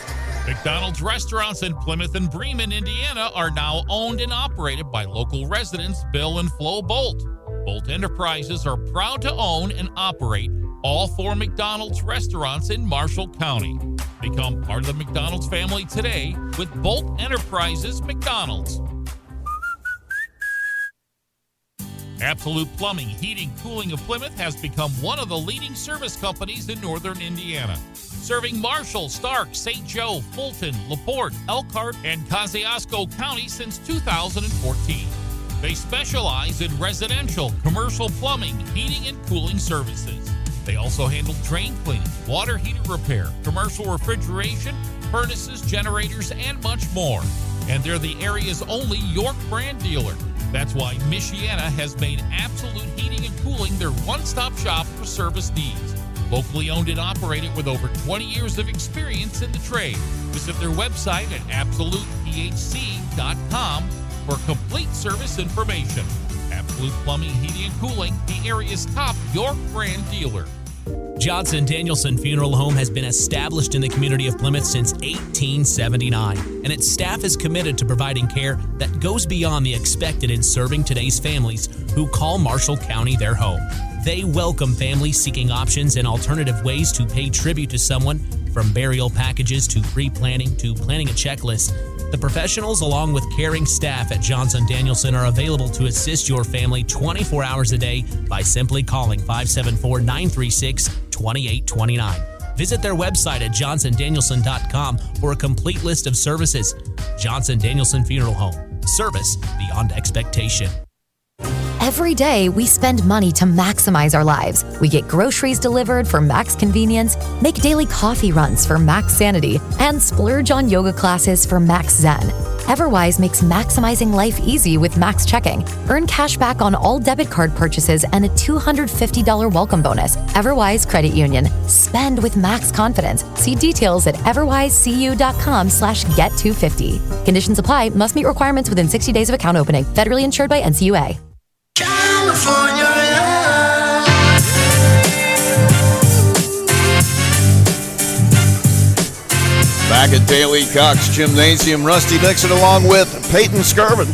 McDonald's restaurants in Plymouth and Bremen, Indiana are now owned and operated by local residents Bill and Flo Bolt. Bolt Enterprises are proud to own and operate all 4 McDonald's restaurants in Marshall County. Become part of the McDonald's family today with Bolt Enterprises McDonald's. Absolute Plumbing, Heating, Cooling of Plymouth has become one of the leading service companies in northern Indiana. Serving Marshall, Stark, St. Joe, Fulton, LaPorte, Elkhart, and Kosciuszko County since 2014. They specialize in residential, commercial plumbing, heating, and cooling services. They also handle drain cleaning, water heater repair, commercial refrigeration, furnaces, generators, and much more. And they're the area's only York brand dealer. That's why Michiana has made Absolute Heating and Cooling their one-stop shop for service needs. Locally owned and operated with over 20 years of experience in the trade. Visit their website at absolutethc.com for complete service information. Absolute Plumbing, Heating, and Cooling, the area's top York brand dealer. Johnson Danielson Funeral Home has been established in the community of Plymouth since 1879, and its staff is committed to providing care that goes beyond the expected in serving today's families who call Marshall County their home. They welcome families seeking options and alternative ways to pay tribute to someone, from burial packages to pre-planning to planning a checklist. The professionals, along with caring staff at Johnson Danielson, are available to assist your family 24 hours a day by simply calling 574-936-2829. Visit their website at johnsondanielson.com for a complete list of services. Johnson Danielson Funeral Home. Service beyond expectation. Every day, we spend money to maximize our lives. We get groceries delivered for max convenience, make daily coffee runs for max sanity, and splurge on yoga classes for max zen. Everwise makes maximizing life easy with Max Checking. Earn cash back on all debit card purchases and a $250 welcome bonus. Everwise Credit Union. Spend with Max confidence. See details at everwisecu.com/get250. Conditions apply. Must meet requirements within 60 days of account opening. Federally insured by NCUA. Back at Daly Cox Gymnasium, Rusty Nixon along with Peyton Skirvin.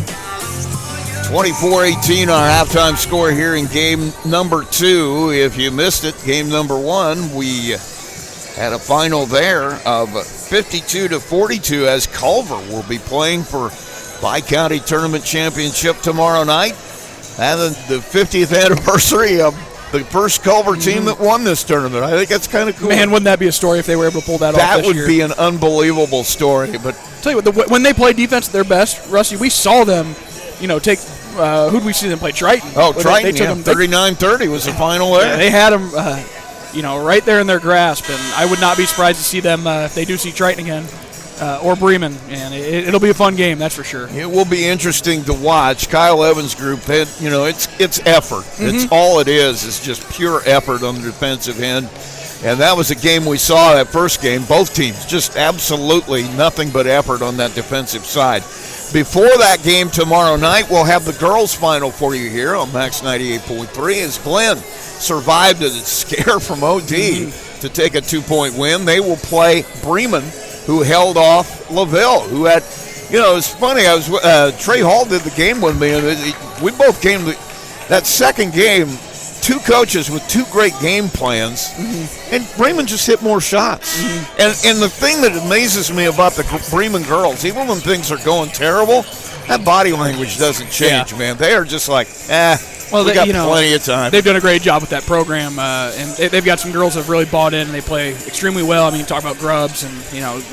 24-18 our halftime score here in game number 2. If you missed it, game number 1, we had a final there of 52-42 as Culver will be playing for Bi-County Tournament Championship tomorrow night. And the 50th anniversary of the first Culver team that won this tournament. I think that's kind of cool. Man, wouldn't that be a story if they were able to pull that off this year? That would be an unbelievable story. But tell you what, when they play defense at their best, Rusty, we saw them, take who'd we see them play? Triton. Oh, Triton, yeah. 39-30 was the final there. Yeah, they had them, right there in their grasp, and I would not be surprised to see them if they do see Triton again. Or Bremen, and it'll be a fun game, that's for sure. It will be interesting to watch. Kyle Evans' group, it's effort. It's all it is just pure effort on the defensive end. And that was a game we saw, that first game. Both teams, just absolutely nothing but effort on that defensive side. Before that game tomorrow night, we'll have the girls' final for you here on Max 98.3 as Glenn survived a scare from OD to take a 2-point win. They will play Bremen, who held off LaVille, who had, it's funny, Trey Hall did the game with me, and we both came to that second game, 2 coaches with 2 great game plans, and Bremen just hit more shots. And the thing that amazes me about the Bremen girls, even when things are going terrible, that body language doesn't change, man. They are just like, we got plenty of time. They've done a great job with that program, and they've got some girls that have really bought in, and they play extremely well. I mean, you talk about Grubbs and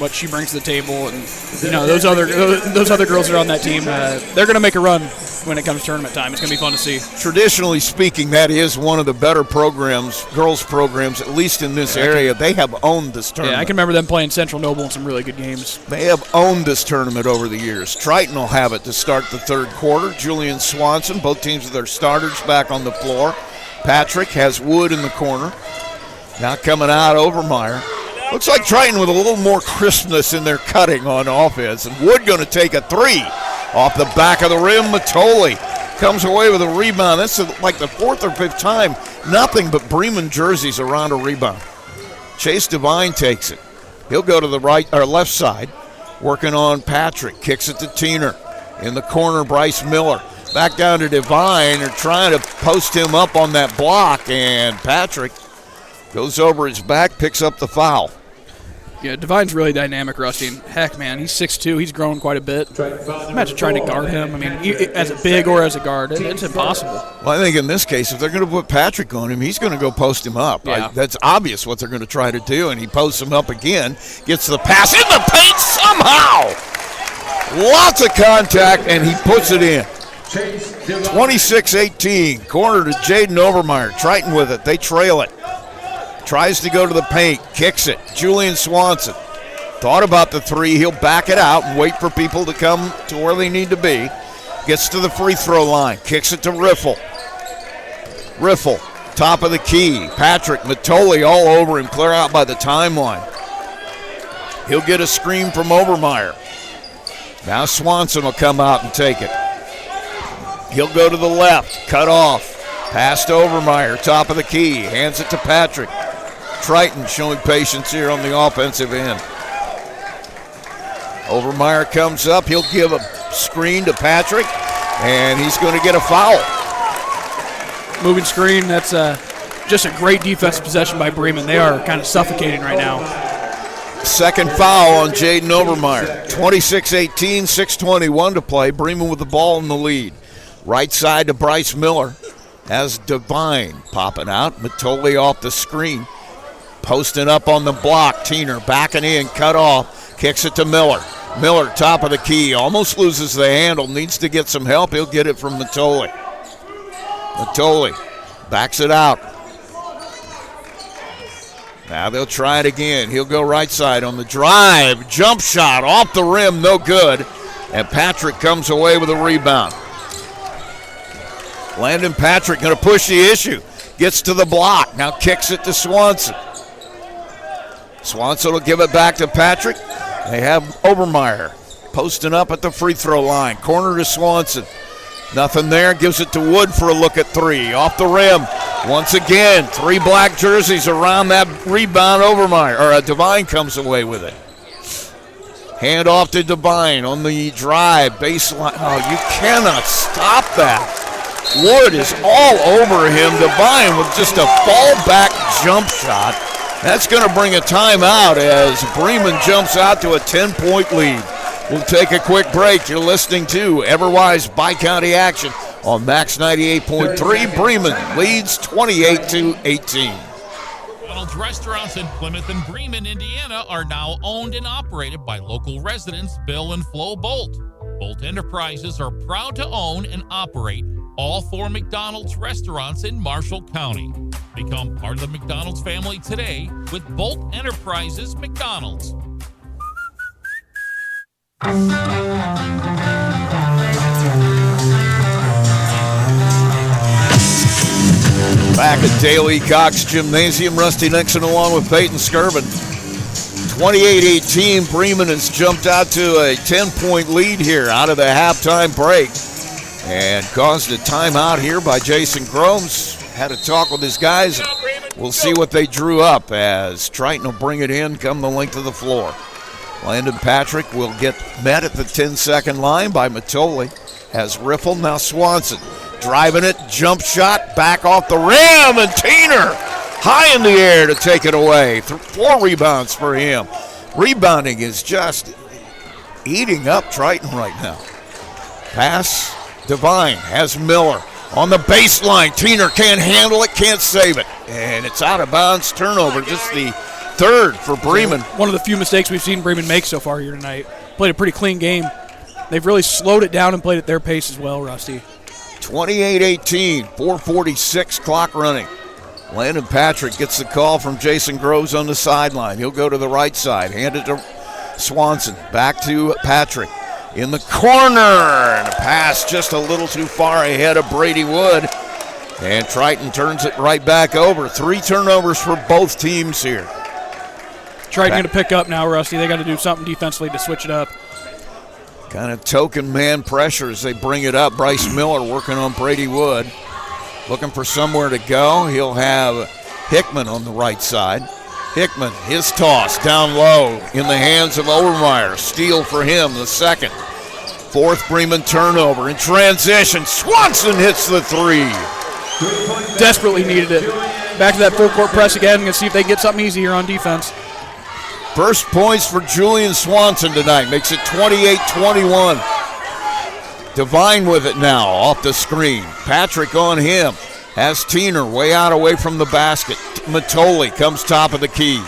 what she brings to the table, and those other girls that are on that team. They're going to make a run when it comes to tournament time. It's going to be fun to see. Traditionally speaking, that is one of the better programs, girls programs, at least in this area. They have owned this tournament. Yeah, I can remember them playing Central Noble in some really good games. They have owned this tournament over the years. Triton will have it to start the third quarter. Julian Swanson, both teams with their starters back on the floor. Patrick has Wood in the corner. Now coming out, Overmeyer. Looks like Triton with a little more crispness in their cutting on offense. And Wood going to take a 3 off the back of the rim. Matoli comes away with a rebound. That's like the 4th or 5th time. Nothing but Bremen jerseys around a rebound. Chase Devine takes it. He'll go to the right or left side, working on Patrick. Kicks it to Teener. In the corner, Bryce Miller. Back down to Devine. They're trying to post him up on that block, and Patrick goes over his back, picks up the foul. Yeah, Devine's really dynamic, Rusty. And heck, man, he's 6'2". He's grown quite a bit. Imagine trying to guard him. I mean, as a big or as a guard, it's impossible. Well, I think in this case, if they're going to put Patrick on him, he's going to go post him up. Yeah. That's obvious what they're going to try to do, and he posts him up again, gets the pass in the paint somehow. Lots of contact, and he puts it in. 26-18, corner to Jaden Overmeyer. Triton with it. They trail it. Tries to go to the paint, kicks it. Julian Swanson thought about the 3. He'll back it out and wait for people to come to where they need to be. Gets to the free throw line, kicks it to Riffle. Riffle, top of the key. Patrick Matoli all over him, clear out by the timeline. He'll get a screen from Overmeyer. Now Swanson will come out and take it. He'll go to the left, cut off. Pass to Overmeyer, top of the key, hands it to Patrick. Triton showing patience here on the offensive end. Overmeyer comes up. He'll give a screen to Patrick, and he's going to get a foul. Moving screen, that's just a great defensive possession by Bremen. They are kind of suffocating right now. Second foul on Jaden Overmeyer. 26-18, 6:21 to play. Bremen with the ball in the lead. Right side to Bryce Miller. Has Devine popping out. Matoli off the screen. Posting up on the block. Teener backing in, cut off. Kicks it to Miller. Miller, top of the key. Almost loses the handle. Needs to get some help. He'll get it from Matoli. Matoli backs it out. Now they'll try it again. He'll go right side on the drive. Jump shot off the rim. No good. and Patrick comes away with a rebound. Landon Patrick going to push the issue. Gets to the block. Now kicks it to Swanson. Swanson will give it back to Patrick. They have Obermeyer posting up at the free throw line. Corner to Swanson. Nothing there. Gives it to Wood for a look at three. Off the rim. Once again, 3 black jerseys around that rebound. Obermeyer, or Devine comes away with it. Hand off to Devine on the drive. Baseline. Oh, you cannot stop that. Wood is all over him. Devine with just a fallback jump shot. That's going to bring a timeout as Bremen jumps out to a 10-point lead. We'll take a quick break. You're listening to Everwise Bi-County action on Max 98.3. Bremen leads 28-18. McDonald's restaurants in Plymouth and Bremen, Indiana are now owned and operated by local residents Bill and Flo Bolt. Bolt Enterprises are proud to own and operate all 4 McDonald's restaurants in Marshall County. Become part of the McDonald's family today with Bolt Enterprises McDonald's. Back at Daly Cox Gymnasium, Rusty Nixon along with Peyton Skirvin. 28-18, Bremen has jumped out to a 10-point lead here out of the halftime break and caused a timeout here by Jason Groves. Had a talk with his guys. We'll see what they drew up as Triton will bring it in, come the length of the floor. Landon Patrick will get met at the 10-second line by Matoli. Has Riffle, now Swanson. Driving it, jump shot, back off the rim, and Teener high in the air to take it away. 4 rebounds for him. Rebounding is just eating up Triton right now. Pass, Devine has Miller on the baseline. Teener can't handle it, can't save it. And it's out of bounds, turnover, just the 3rd for Bremen. One of the few mistakes we've seen Bremen make so far here tonight. Played a pretty clean game. They've really slowed it down and played at their pace as well, Rusty. 28-18, 4:46 clock running. Landon Patrick gets the call from Jason Groves on the sideline. He'll go to the right side, hand it to Swanson. Back to Patrick in the corner. And a pass just a little too far ahead of Brady Wood. And Triton turns it right back over. 3 turnovers for both teams here. Triton going to pick up now, Rusty. They got to do something defensively to switch it up. Kind of token man pressure as they bring it up. Bryce Miller working on Brady Wood. Looking for somewhere to go. He'll have Hickman on the right side. Hickman, his toss down low in the hands of Obermeyer. Steal for him, the 2nd. 4th Bremen turnover in transition. Swanson hits the 3. Desperately needed it. Back to that full court press again. Going to see if they can get something easy here on defense. First points for Julian Swanson tonight. Makes it 28-21. Devine with it now off the screen. Patrick on him. Has Teener way out away from the basket. Matoli comes top of the key.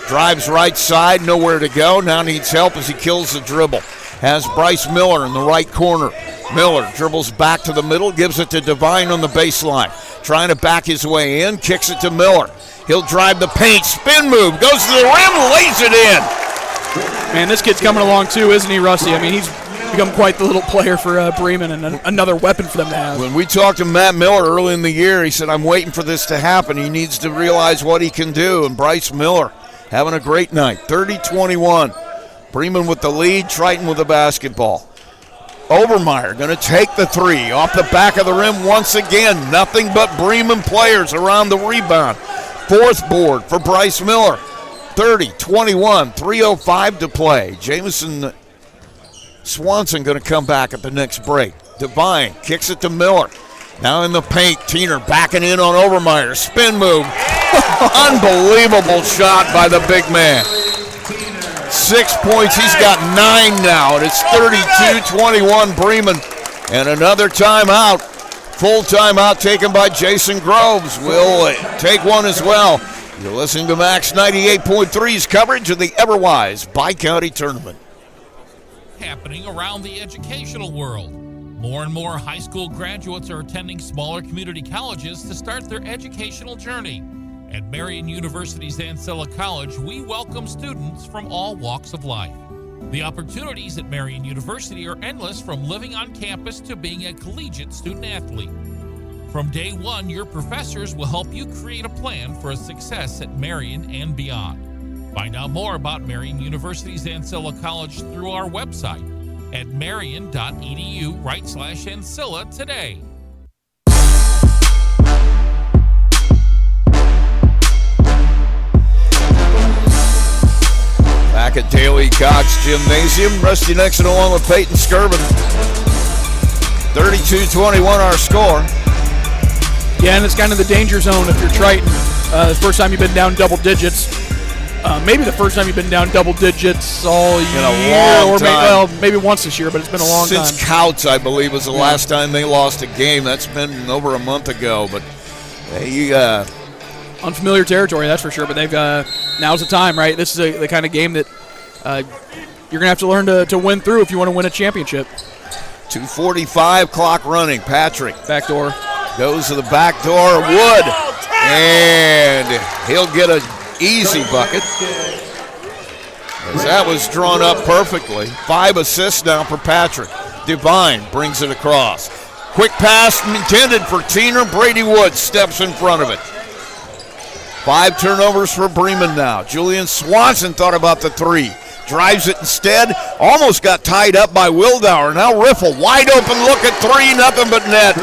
Drives right side, nowhere to go. Now needs help as he kills the dribble. Has Bryce Miller in the right corner. Miller dribbles back to the middle, gives it to Devine on the baseline. Trying to back his way in, kicks it to Miller. He'll drive the paint, spin move, goes to the rim, lays it in. Man, this kid's coming along too, isn't he, Rusty? I mean, he's become quite the little player for Bremen and another weapon for them to have. When we talked to Matt Miller early in the year, he said, I'm waiting for this to happen. He needs to realize what he can do. And Bryce Miller having a great night, 30-21. Bremen with the lead, Triton with the basketball. Obermeyer going to take the 3 off the back of the rim once again. Nothing but Bremen players around the rebound. 4th board for Bryce Miller. 30-21, 3:05 to play. Jamison Swanson going to come back at the next break. Devine kicks it to Miller. Now in the paint, Teener backing in on Obermeyer. Spin move. Unbelievable shot by the big man. 6 points. He's got 9 now. And it's 32-21 Bremen. And another timeout. Full timeout taken by Jason Groves. Will take one as well. You're listening to Max 98.3's coverage of the Everwise Bi-County Tournament. Happening around the educational world. More and more high school graduates are attending smaller community colleges to start their educational journey. At Marian University's Ancilla College, we welcome students from all walks of life. The opportunities at Marian University are endless, from living on campus to being a collegiate student athlete. From day one, your professors will help you create a plan for a success at Marian and beyond. Find out more about Marian University's Ancilla College through our website at marian.edu/Ancilla today. Back at Daly Cox Gymnasium, Rusty Nixon along with Peyton Skirvin. 32-21 our score. Yeah, and it's kind of the danger zone if you're Triton. The first time you've been down double digits. Maybe the first time you've been down double digits all year. In a long time. Maybe once this year, but it's been a long time. Since Couts, I believe, was the last time they lost a game. That's been over a month ago. But unfamiliar territory, that's for sure. But they've now's the time, right? This is the kind of game that you're going to have to learn to win through if you want to win a championship. 2:45 clock running. Patrick. Back door. Goes to the back door. Wood. And he'll get an easy bucket. As that was drawn up perfectly. 5 assists now for Patrick. Devine brings it across. Quick pass intended for Teener. Brady Wood steps in front of it. 5 turnovers for Bremen now. Julian Swanson thought about the 3. Drives it instead. Almost got tied up by Wildauer. Now Riffle wide open look at 3. Nothing but net.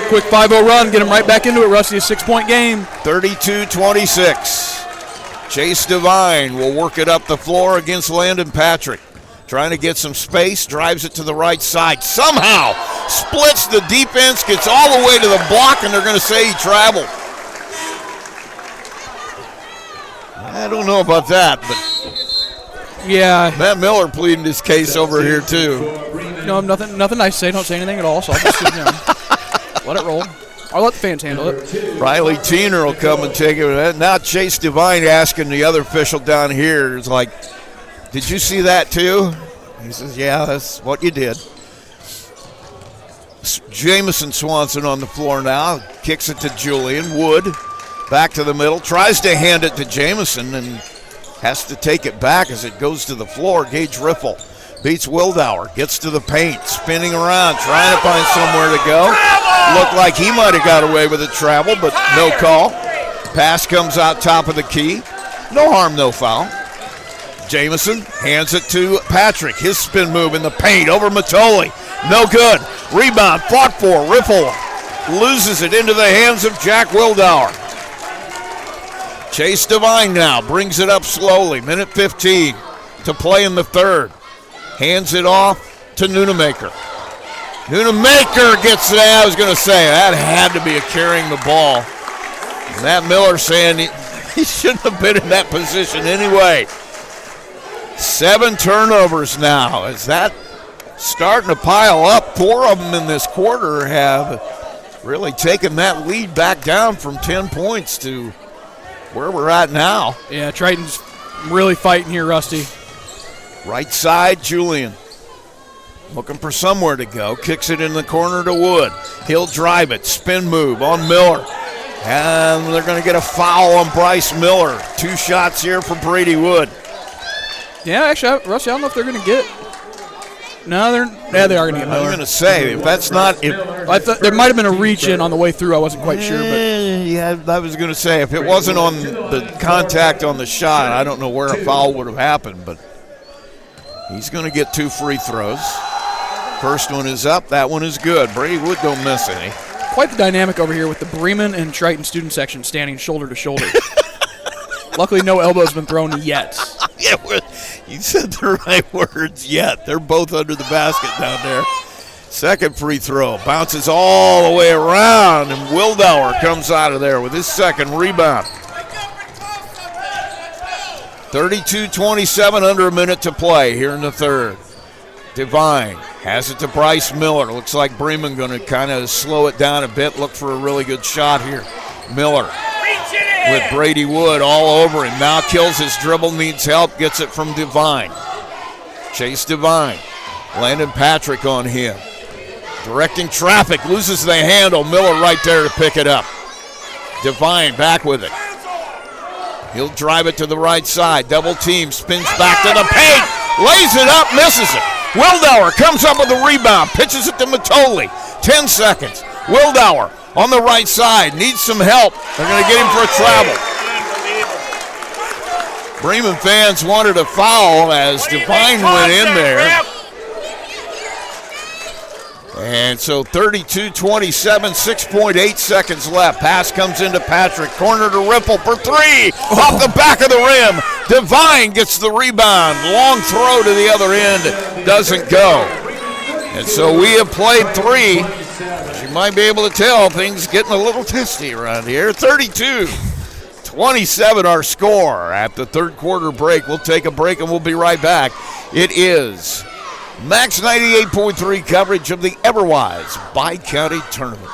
Quick 5-0 run. Get him right back into it, Rusty. A 6-point game. 32-26. Chase Devine will work it up the floor against Landon Patrick. Trying to get some space. Drives it to the right side. Somehow splits the defense. Gets all the way to the block, and they're going to say he traveled. I don't know about that, but yeah, Matt Miller pleading his case over here too. No, nothing nice to say. Don't say anything at all. So I'll just let it roll. I'll let the fans handle it. Riley Teener will come and take it. Now Chase Devine asking the other official down here is like, "Did you see that too?" He says, "Yeah, that's what you did." Jamison Swanson on the floor now, kicks it to Julian Wood. Back to the middle, tries to hand it to Jamison and has to take it back as it goes to the floor. Gage Riffle beats Wildauer, gets to the paint, spinning around, trying to find somewhere to go. Looked like he might have got away with a travel, but no call. Pass comes out top of the key. No harm, no foul. Jamison hands it to Patrick. His spin move in the paint over Matoli. No good. Rebound, fought for. Riffle loses it into the hands of Jack Wildauer. Chase Devine now brings it up slowly. Minute 15 to play in the third. Hands it off to Nunemaker. Nunemaker gets it. I was going to say, that had to be a carrying the ball. And Matt Miller saying he shouldn't have been in that position anyway. 7 turnovers now. Is that starting to pile up? 4 of them in this quarter have really taken that lead back down from 10 points to where we're at now. Yeah, Triton's really fighting here, Rusty. Right side, Julian. Looking for somewhere to go. Kicks it in the corner to Wood. He'll drive it. Spin move on Miller. And they're going to get a foul on Bryce Miller. 2 shots here for Brady Wood. Yeah, actually, Rusty, I don't know if they're going to get. No, they are going to get Miller. I was going to say, if that's not. I thought there might have been a reach in on the way through. I wasn't quite sure. But yeah, I was going to say, if it wasn't on the contact on the shot, I don't know where a foul would have happened. But he's going to get 2 free throws. First one is up. That one is good. Brady Wood don't miss any. Quite the dynamic over here with the Bremen and Triton student section standing shoulder to shoulder. Luckily, no elbow's been thrown yet. Yeah, you said the right words, yet. They're both under the basket down there. Second free throw. Bounces all the way around, and Wildauer comes out of there with his second rebound. 32-27, under a minute to play here in the third. Devine has it to Bryce Miller. Looks like Bremen going to kind of slow it down a bit, look for a really good shot here. Miller with Brady Wood all over him. Now kills his dribble, needs help, gets it from Devine. Chase Devine. Landon Patrick on him. Directing traffic, loses the handle. Miller right there to pick it up. Devine back with it. He'll drive it to the right side. Double team, spins back to the paint. Lays it up, misses it. Wildauer comes up with the rebound, pitches it to Matoli. 10 seconds. Wildauer on the right side, needs some help. They're going to get him for a travel. Bremen fans wanted a foul as Devine went in there. And so 32-27, 6.8 seconds left. Pass comes into Patrick. Corner to Ripple for three. Off the back of the rim. Devine gets the rebound. Long throw to the other end. Doesn't go. And so we have played three. As you might be able to tell, things getting a little testy around here. 32-27 our score at the third quarter break. We'll take a break and we'll be right back. It is Max 98.3 coverage of the Everwise Bi-County Tournament.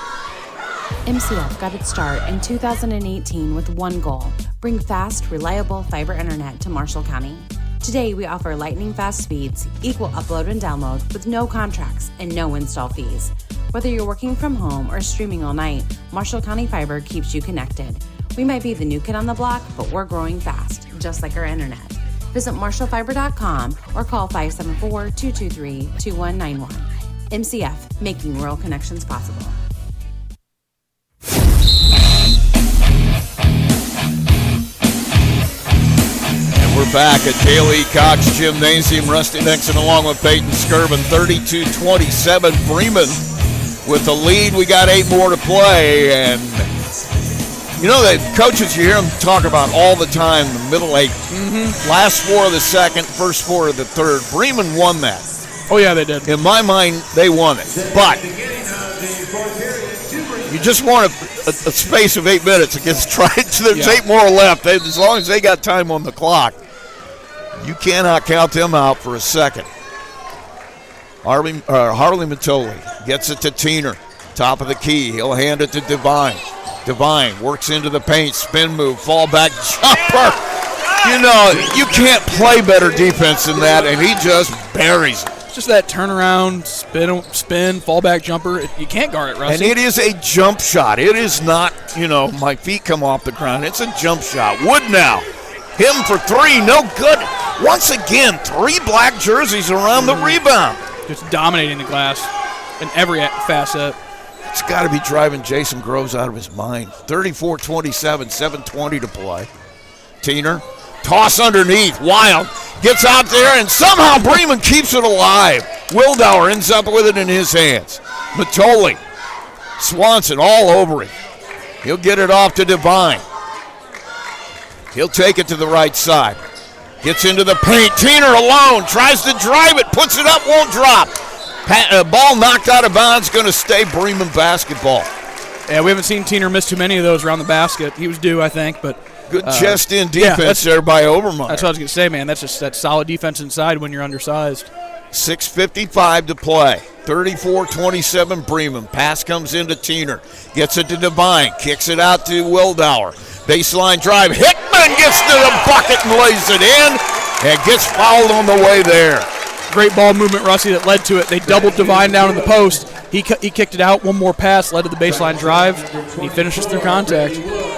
MCF got its start in 2018 with one goal: bring fast, reliable fiber internet to Marshall County. Today, we offer lightning fast speeds, equal upload and download with no contracts and no install fees. Whether you're working from home or streaming all night, Marshall County Fiber keeps you connected. We might be the new kid on the block, but we're growing fast, just like our internet. Visit marshallfiber.com or call 574-223-2191. MCF, making rural connections possible. And we're back at Daly Cox Gymnasium. Rusty Nixon along with Peyton Skirvin. 32-27 Bremen with the lead. We got 8 more to play. And you know, the coaches, you hear them talk about all the time, the middle 8. Last 4 of the second, first 4 of the third. Bremen won that. Oh, yeah, they did. In my mind, they won it. But you just want a space of 8 minutes against Triton. There's 8 more left. As long as they got time on the clock, you cannot count them out for a second. Harley Matoli gets it to Teener. Top of the key. He'll hand it to Devine. Devine works into the paint, spin move, fall back, jumper. You know, you can't play better defense than that, and he just buries it. It's just that turnaround, spin, fallback jumper. You can't guard it, Rusty. And it is a jump shot. It is not, you know, my feet come off the ground. It's a jump shot. Wood now. Him for 3, no good. Once again, 3 black jerseys around the rebound. Just dominating the glass in every facet. It's got to be driving Jason Groves out of his mind. 34-27, 7:20 to play. Teener, toss underneath, Wild, gets out there, and somehow Bremen keeps it alive. Wildauer ends up with it in his hands. Matoli, Swanson all over him. He'll get it off to Devine. He'll take it to the right side. Gets into the paint. Teener alone, tries to drive it, puts it up, won't drop. Ball knocked out of bounds, going to stay Bremen basketball. Yeah, we haven't seen Teener miss too many of those around the basket. He was due, I think, but good chest-in defense there by Obermeyer. That's what I was going to say, man. That's just that solid defense inside when you're undersized. 6:55 to play. 34-27 Bremen. Pass comes into Teener. Gets it to Devine. Kicks it out to Wildauer. Baseline drive. Hickman gets to the bucket and lays it in and gets fouled on the way there. Great ball movement, Rusty, that led to it. They doubled Devine down in the post. He kicked it out. One more pass led to the baseline drive. He finishes through contact.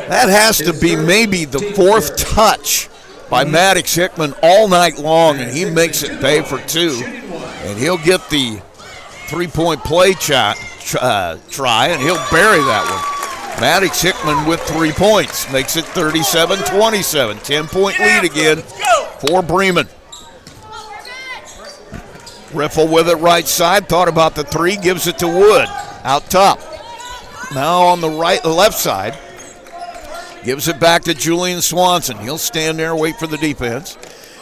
That has to be maybe the 4th touch by Maddox Hickman all night long, and he makes it pay for 2. And he'll get the 3-point play try, and he'll bury that one. Maddox Hickman with 3 points. Makes it 37-27. 10-point lead again for Bremen. Riffle with it right side. Thought about the 3. Gives it to Wood. Out top. Now on the left side. Gives it back to Julian Swanson. He'll stand there, wait for the defense.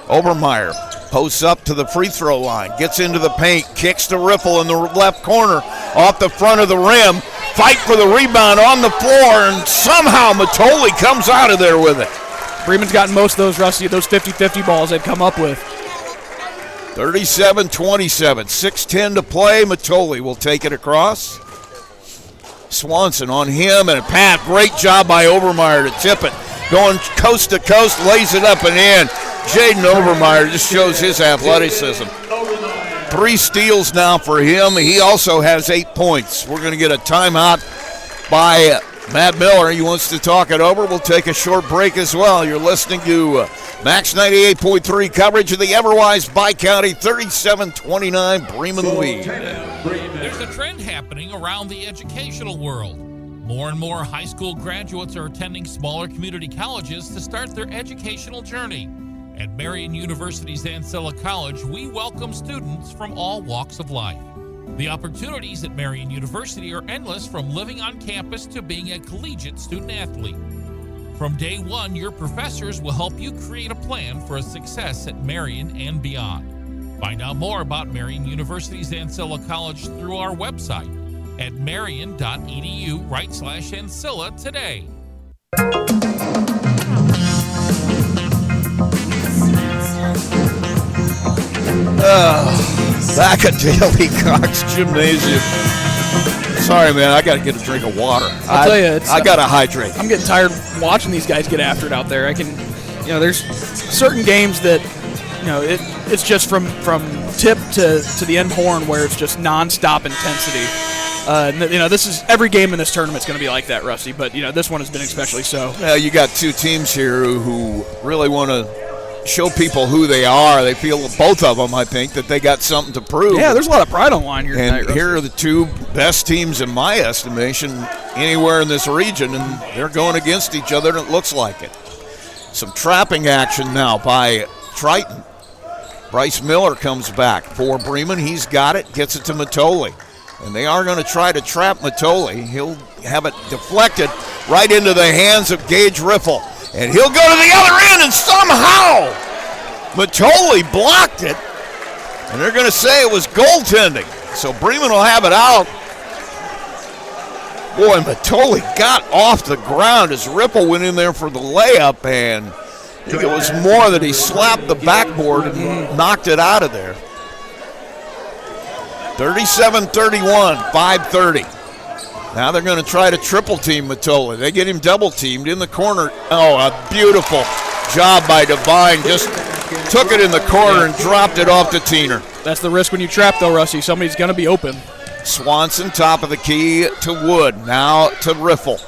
Obermeyer posts up to the free throw line. Gets into the paint. Kicks to Riffle in the left corner. Off the front of the rim. Fight for the rebound on the floor. And somehow Matoli comes out of there with it. Bremen's gotten most of those, Rusty, those 50-50 balls they've come up with. 37-27. 6:10 to play. Matoli will take it across. Swanson on him and a pass. Great job by Obermeyer to tip it. Going coast to coast, lays it up and in. Jaden Obermeyer just shows his athleticism. 3 steals now for him. He also has 8 points. We're going to get a timeout by Matt Miller, he wants to talk it over. We'll take a short break as well. You're listening to Max 98.3 coverage of the Everwise Bi-County 37-29 Bremen lead. There's a trend happening around the educational world. More and more high school graduates are attending smaller community colleges to start their educational journey. At Marian University's Ancilla College, we welcome students from all walks of life. The opportunities at Marian University are endless, from living on campus to being a collegiate student-athlete. From day one, your professors will help you create a plan for a success at Marian and beyond. Find out more about Marian University's Ancilla College through our website at marian.edu/Ancilla today. Back at Daily Cox Gymnasium. Sorry, man, I got to get a drink of water. I'll tell you, I got to hydrate. I'm getting tired watching these guys get after it out there. There's certain games that, it's just from tip to the end horn where it's just nonstop intensity. This is every game in this tournament's going to be like that, Rusty. But this one has been especially so. You got two teams here who really want to show people who they are. They feel, both of them, I think, that they got something to prove. Yeah, there's a lot of pride on the line here tonight, and here are the two best teams, in my estimation, anywhere in this region, and they're going against each other, and it looks like it. Some trapping action now by Triton. Bryce Miller comes back for Bremen. He's got it, gets it to Matoli. And they are going to try to trap Matoli. He'll have it deflected right into the hands of Gage Riffle. And he'll go to the other end, and somehow Matoli blocked it. And they're going to say it was goaltending. So Bremen will have it out. Boy, Matoli got off the ground as Riffle went in there for the layup, and I think it was more that he slapped the backboard and knocked it out of there. 37-31, 5:30. Now they're going to try to triple team Matoli. They get him double teamed in the corner. Oh, a beautiful job by Devine. Just took it in the corner and dropped it off to Teener. That's the risk when you trap, though, Rusty. Somebody's going to be open. Swanson, top of the key to Wood. Now to Riffle.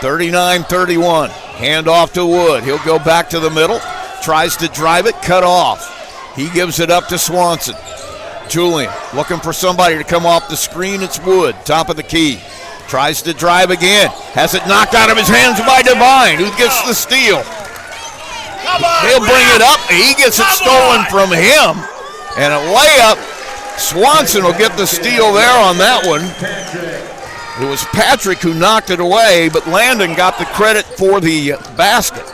39-31. Hand off to Wood. He'll go back to the middle. Tries to drive it. Cut off. He gives it up to Swanson. Julian looking for somebody to come off the screen. It's Wood, top of the key. Tries to drive again. Has it knocked out of his hands by Devine, who gets the steal. He'll bring it up. He gets it stolen from him. And a layup. Swanson will get the steal there on that one. It was Patrick who knocked it away, but Landon got the credit for the basket.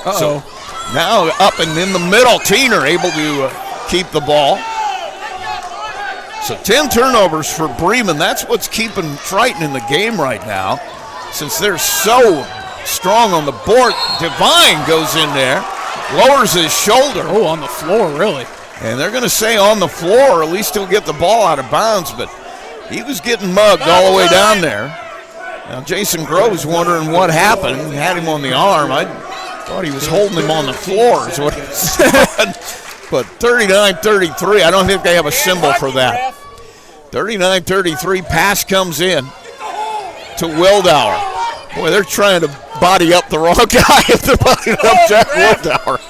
So now up and in the middle, Teener able to keep the ball. So 10 turnovers for Bremen. That's what's keeping Triton in the game right now, since they're so strong on the board. Devine goes in there, lowers his shoulder. Oh, on the floor, really. And they're going to say on the floor, or at least he'll get the ball out of bounds, but he was getting mugged all the way down there. Now Jason Grove's wondering what happened. He had him on the arm. I thought he was holding him on the floor is what he said. But 39-33, I don't think they have a symbol for that. 39-33, pass comes in to Wildauer. Boy, they're trying to body up the wrong guy if they're bodying up Jack Wildauer.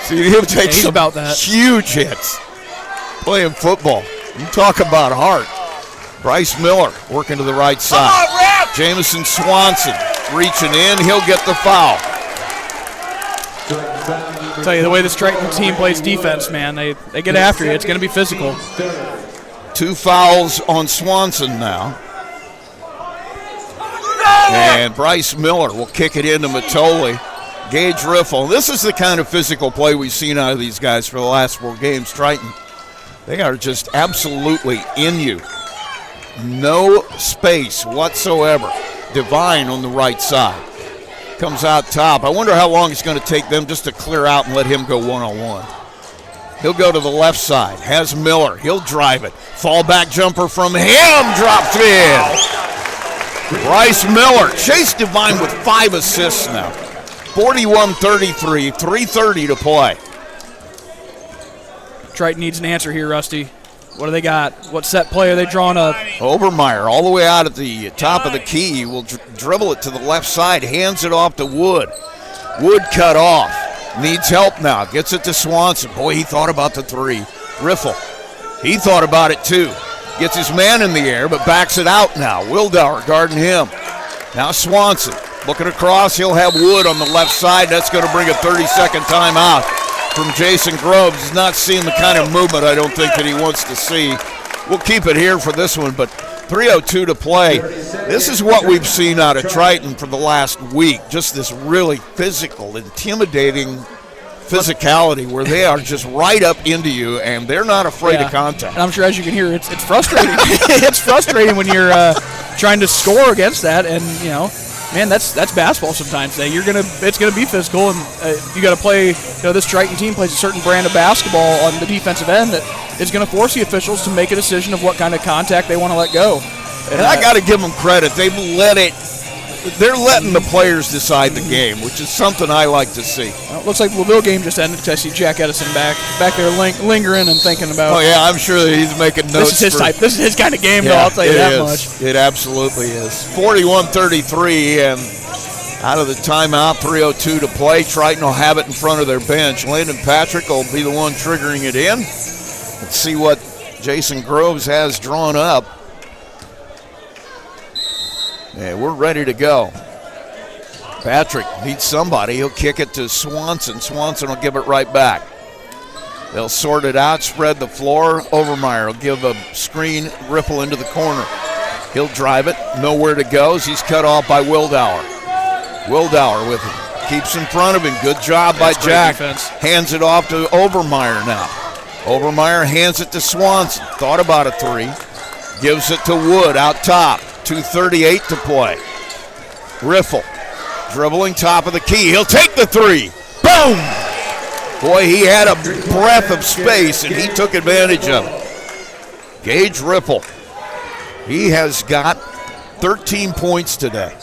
See him take some about that. Huge hits playing football. You talk about heart. Bryce Miller working to the right side. Jamison Swanson reaching in. He'll get the foul. I'll tell you, the way this Triton team plays defense, man, they get after you. It's going to be physical. 2 fouls on Swanson now. And Bryce Miller will kick it into Matoli. Gage Riffle. This is the kind of physical play we've seen out of these guys for the last 4 games. Triton, they are just absolutely in you. No space whatsoever. Devine on the right side. Comes out top. I wonder how long it's going to take them just to clear out and let him go one-on-one. He'll go to the left side. Has Miller. He'll drive it. Fallback jumper from him. Dropped in. Bryce Miller. Chase Devine with 5 assists now. 41-33. 3:30 to play. Triton needs an answer here, Rusty. What do they got? What set play are they drawing up? Obermeyer all the way out at the top of the key. Will dribble it to the left side, hands it off to Wood. Wood cut off. Needs help now. Gets it to Swanson. Boy, he thought about the three. Riffle. He thought about it too. Gets his man in the air, but backs it out now. Wildauer guarding him. Now Swanson. Looking across, he'll have Wood on the left side. That's going to bring a 30-second timeout from Jason Groves. He's not seeing the kind of movement I don't think that he wants to see. We'll keep it here for this one, but 3:02 to play. This is what we've seen out of Triton for the last week. Just this really physical, intimidating physicality where they are just right up into you, and they're not afraid of contact. And I'm sure, as you can hear, it's frustrating. It's frustrating when you're trying to score against that, and man, that's basketball sometimes. It's gonna be physical, and you got to play. This Triton team plays a certain brand of basketball on the defensive end that is going to force the officials to make a decision of what kind of contact they want to let go. And I got to give them credit. They're letting the players decide the game, which is something I like to see. Well, it looks like the LaVille game just ended because I see Jack Edison back there lingering and thinking about. Oh yeah, I'm sure that he's making notes. This is his type. This is his kind of game, though. I'll tell you that much. It absolutely is. 41-33, and out of the timeout, 3:02 to play. Triton will have it in front of their bench. Landon Patrick will be the one triggering it in. Let's see what Jason Groves has drawn up. Yeah, we're ready to go. Patrick needs somebody. He'll kick it to Swanson. Swanson will give it right back. They'll sort it out, spread the floor. Overmeyer will give a screen, ripple into the corner. He'll drive it. Nowhere to go as he's cut off by Wildauer. Wildauer with him. Keeps in front of him. Good job by Jack. Hands it off to Overmeyer now. Overmeyer hands it to Swanson. Thought about a three. Gives it to Wood out top. 2:38 to play. Riffle dribbling top of the key. He'll take the three. Boom! Boy, he had a breath of space, and he took advantage of it. Gage Riffle. He has got 13 points today.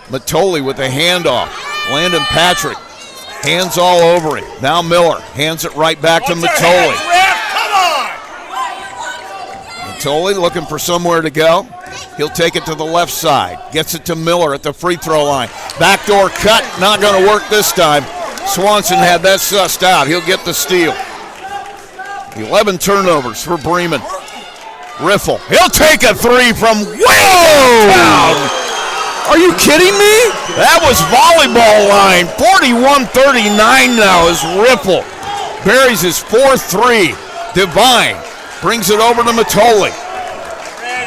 Matoli with a handoff. Landon Patrick. Hands all over him. Now Miller hands it right back to Matoli. Matoli looking for somewhere to go. He'll take it to the left side. Gets it to Miller at the free throw line. Backdoor cut. Not going to work this time. Swanson had that sussed out. He'll get the steal. 11 turnovers for Bremen. Riffle. He'll take a three from way downtown. Are you kidding me? That was volleyball line. 41-39 now as Riffle buries his fourth three. Divine brings it over to Matoli.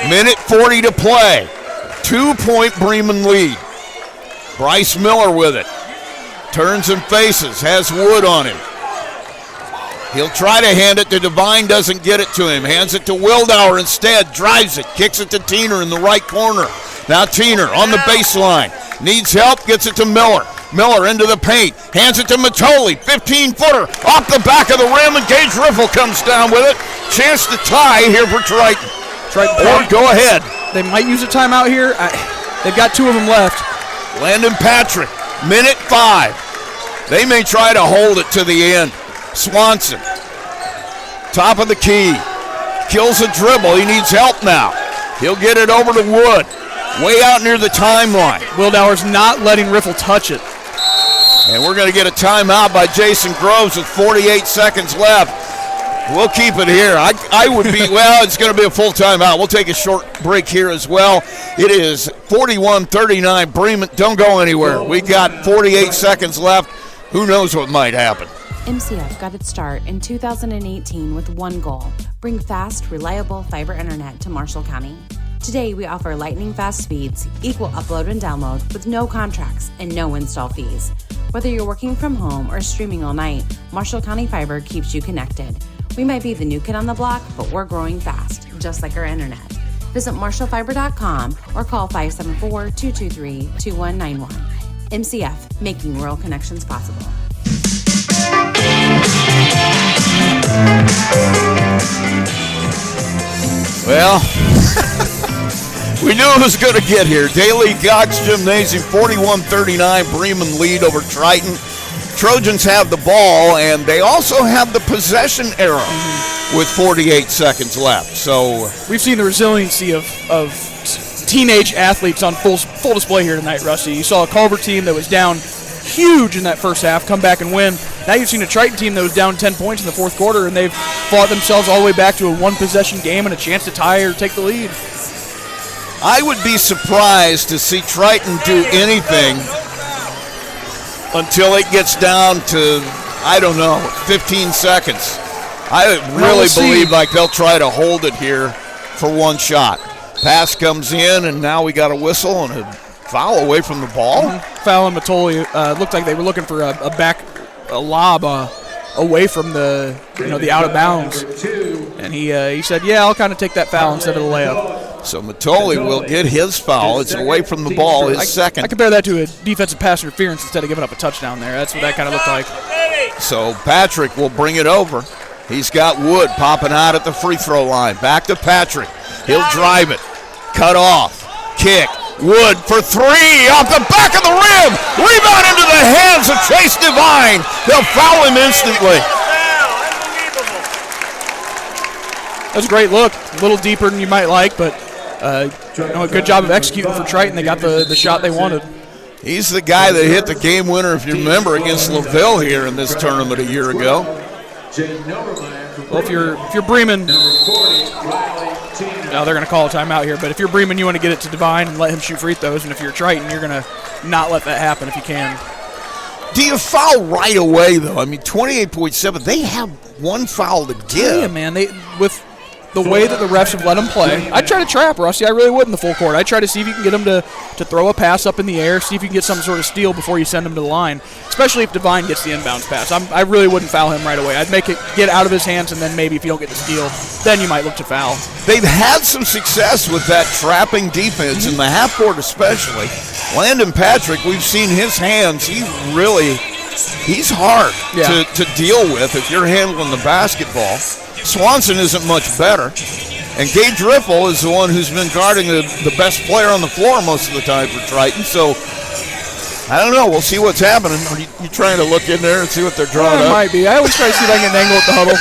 Minute 40 to play. 2-point Bremen lead. Bryce Miller with it. Turns and faces. Has Wood on him. He'll try to hand it to Divine. Doesn't get it to him. Hands it to Wildauer instead. Drives it. Kicks it to Tiener in the right corner. Now Tiener on the baseline. Needs help. Gets it to Miller. Miller into the paint. Hands it to Matoli. 15-footer. Off the back of the rim. And Gage Riffle comes down with it. Chance to tie here for Triton. Or go ahead. They might use a timeout here. They've got two of them left. Landon Patrick. Minute 5. They may try to hold it to the end. Swanson. Top of the key. Kills a dribble. He needs help now. He'll get it over to Wood. Way out near the timeline. Wildauer's not letting Riffle touch it. And we're going to get a timeout by Jason Groves with 48 seconds left. We'll keep it here. I would be, well, it's going to be a full timeout. We'll take a short break here as well. It is 41-39 Bremen. Don't go anywhere. We got 48 seconds left. Who knows what might happen. MCF got its start in 2018 with one goal: bring fast, reliable fiber internet to Marshall County. Today, we offer lightning fast speeds, equal upload and download with no contracts and no install fees. Whether you're working from home or streaming all night, Marshall County Fiber keeps you connected. We might be the new kid on the block, but we're growing fast, just like our internet. Visit marshallfiber.com or call 574-223-2191. MCF, making rural connections possible. Well, we knew it was going to get here. Daily Gox Gymnasium, 41-39, Bremen lead over Triton. Trojans have the ball, and they also have the possession arrow. with 48 seconds left. So we've seen the resiliency of teenage athletes on full display here tonight, Rusty. You saw a Culver team that was down huge in that first half come back and win. Now you've seen a Triton team that was down 10 points in the fourth quarter, and they've fought themselves all the way back to a one-possession game and a chance to tie or take the lead. I would be surprised to see Triton do anything until it gets down to, I don't know, 15 seconds. I really believe like they'll try to hold it here for one shot. Pass comes in, and now we got a whistle and a foul away from the ball. Foul on Matoli. Looked like they were looking for a lob away from the out of bounds, and he said, "Yeah, I'll kind of take that foul instead of the layup." So Matoli will get his foul. It's away from the ball, his second. I compare that to a defensive pass interference instead of giving up a touchdown there. That's what that kind of looked like. So Patrick will bring it over. He's got Wood popping out at the free throw line. Back to Patrick. He'll drive it. Cut off. Kick. Wood for three. Off the back of the rim. Rebound into the hands of Chase Devine. They'll foul him instantly. That was a great look. A little deeper than you might like, but a good job of executing for Triton. They got the shot they wanted. He's the guy that hit the game winner, if you remember, against LaVille here in this tournament a year ago. Well, if you're Bremen, now they're going to call a timeout here, but if you're Bremen, you want to get it to Devine and let him shoot free throws, and if you're Triton, you're going to not let that happen if you can. Do you foul right away, though? I mean, 28.7, they have one foul to give. Yeah, man, with the way that the refs have let them play, I'd try to trap, Rusty. I really would in the full court. I'd try to see if you can get them to throw a pass up in the air, see if you can get some sort of steal before you send them to the line, especially if Devine gets the inbounds pass. I really wouldn't foul him right away. I'd make it get out of his hands, and then maybe if you don't get the steal, then you might look to foul. They've had some success with that trapping defense in the half court especially. Landon Patrick, we've seen his hands. He's hard to deal with if you're handling the basketball. Swanson isn't much better. And Gage Riffle is the one who's been guarding the best player on the floor most of the time for Triton. So, I don't know. We'll see what's happening. Are you trying to look in there and see what they're drawing up? It might be. I always try to see if I can get an angle at the huddle.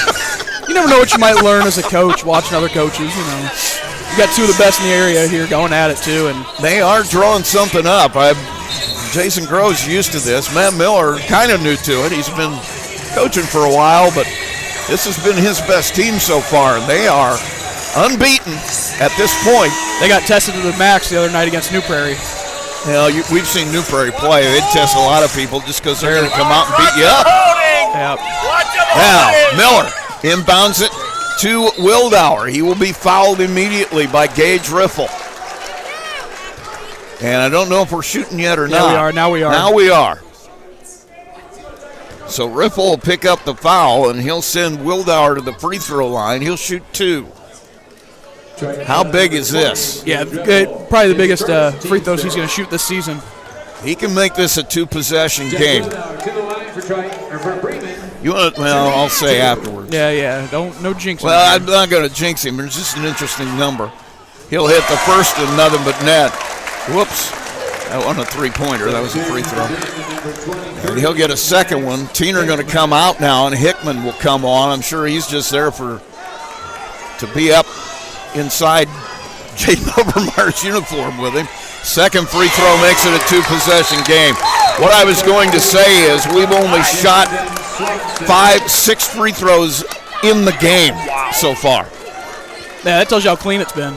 You never know what you might learn as a coach watching other coaches, You got two of the best in the area here going at it, too. And they are drawing something up. Jason Grove's used to this. Matt Miller kind of new to it. He's been coaching for a while, but this has been his best team so far, and they are unbeaten at this point. They got tested to the max the other night against New Prairie. We've seen New Prairie play. They'd test a lot of people just because they're going to come out and beat you up. Yep. Now, Miller inbounds it to Wildauer. He will be fouled immediately by Gage Riffle. And I don't know if we're shooting yet or not. Now we are. Now we are. So Riffle will pick up the foul, and he'll send Wildauer to the free throw line. He'll shoot two. How big is this? Yeah, probably the biggest free throws he's going to shoot this season. He can make this a two-possession game. You want? Well, I'll say afterwards. Yeah. No jinx. Well, I'm not going to jinx him. It's just an interesting number. He'll hit the first and nothing but net. Whoops. That wasn't a three-pointer. That was a free throw. And he'll get a second one. Tiener going to come out now, and Hickman will come on. I'm sure he's just there to be up inside Jaden Obermeyer's uniform with him. Second free throw makes it a two-possession game. What I was going to say is we've only shot 6 free throws in the game so far. Yeah, that tells you how clean it's been.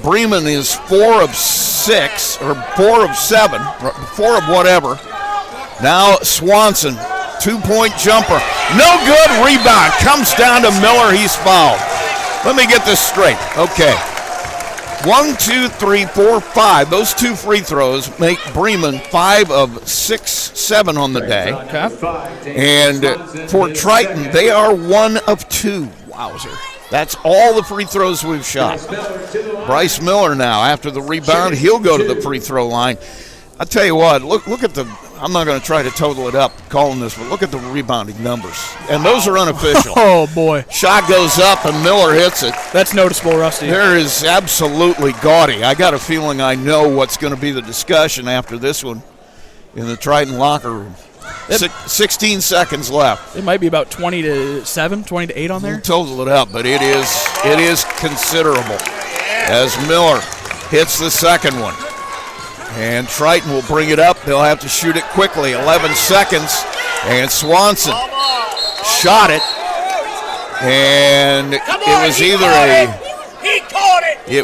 Bremen is 4 of 6, or 4 of 7, 4 of whatever. Now Swanson, 2-point jumper. No good, rebound. Comes down to Miller, he's fouled. Let me get this straight. Okay. 1, 2, 3, 4, 5. Those 2 free throws make Bremen 5 of 6, 7 on the day. Okay. And for Triton, they are 1 of 2. Wowzer. That's all the free throws we've shot. Bryce Miller now, after the rebound, he'll go to the free throw line. I'll tell you what, look at I'm not going to try to total it up calling this, but look at the rebounding numbers. And those are unofficial. Oh, boy. Shot goes up and Miller hits it. That's noticeable, Rusty. There is absolutely gaudy. I got a feeling I know what's going to be the discussion after this one in the Triton locker room. 16 seconds left. It might be about 20-7, 20-8 on there. We'll total it up, but it is considerable as Miller hits the second one. And Triton will bring it up. They'll have to shoot it quickly. 11 seconds. And Swanson shot it. And it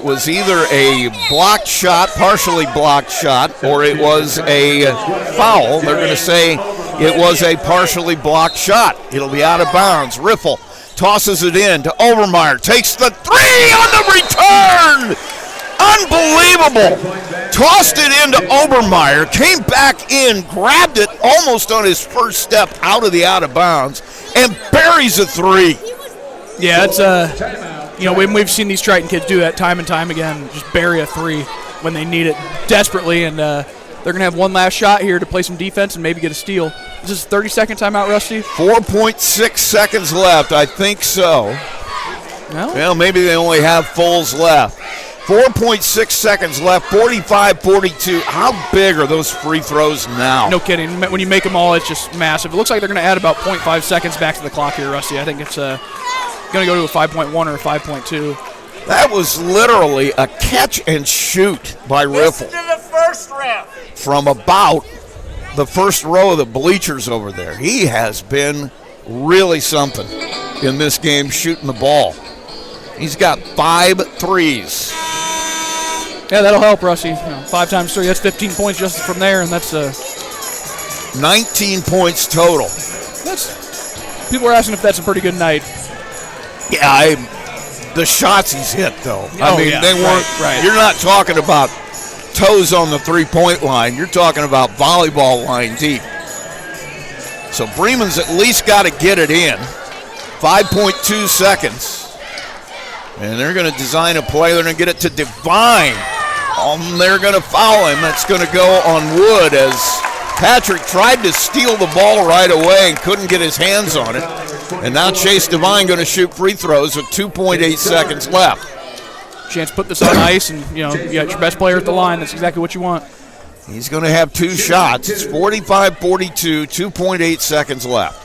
was either a blocked shot, partially blocked shot, or it was a foul. They're going to say it was a partially blocked shot. It'll be out of bounds. Riffle tosses it in to Overmeyer. Takes the three on the return. Unbelievable. Tossed it into Obermeyer, came back in, grabbed it almost on his first step out of the out of bounds, and buries a three. Yeah, it's we've seen these Triton kids do that time and time again, just bury a three when they need it desperately, and they're going to have one last shot here to play some defense and maybe get a steal. Is this a 30-second timeout, Rusty? 4.6 seconds left, I think so. Well, maybe they only have fulls left. 4.6 seconds left, 45-42. How big are those free throws now? No kidding. When you make them all, it's just massive. It looks like they're going to add about 0.5 seconds back to the clock here, Rusty. I think it's going to go to a 5.1 or a 5.2. That was literally a catch and shoot by Riffle. Listen to the first rep. From about the first row of the bleachers over there. He has been really something in this game shooting the ball. He's got 5 threes. Yeah, that'll help, Rusty. 5 times 3, that's 15 points just from there, and that's 19 points total. People are asking if that's a pretty good night. Yeah, the shots he's hit, though. They weren't. Right. You're not talking about toes on the three-point line. You're talking about volleyball line deep. So Bremen's at least got to get it in. 5.2 seconds. And they're going to design a play. They're going to get it to Devine. They're going to foul him. That's going to go on Wood as Patrick tried to steal the ball right away and couldn't get his hands on it. And now Chase Devine going to shoot free throws with 2.8 seconds left. Chance to put this on ice, and you got your best player at the line. That's exactly what you want. He's going to have 2 shots. It's 45-42, 2.8 seconds left.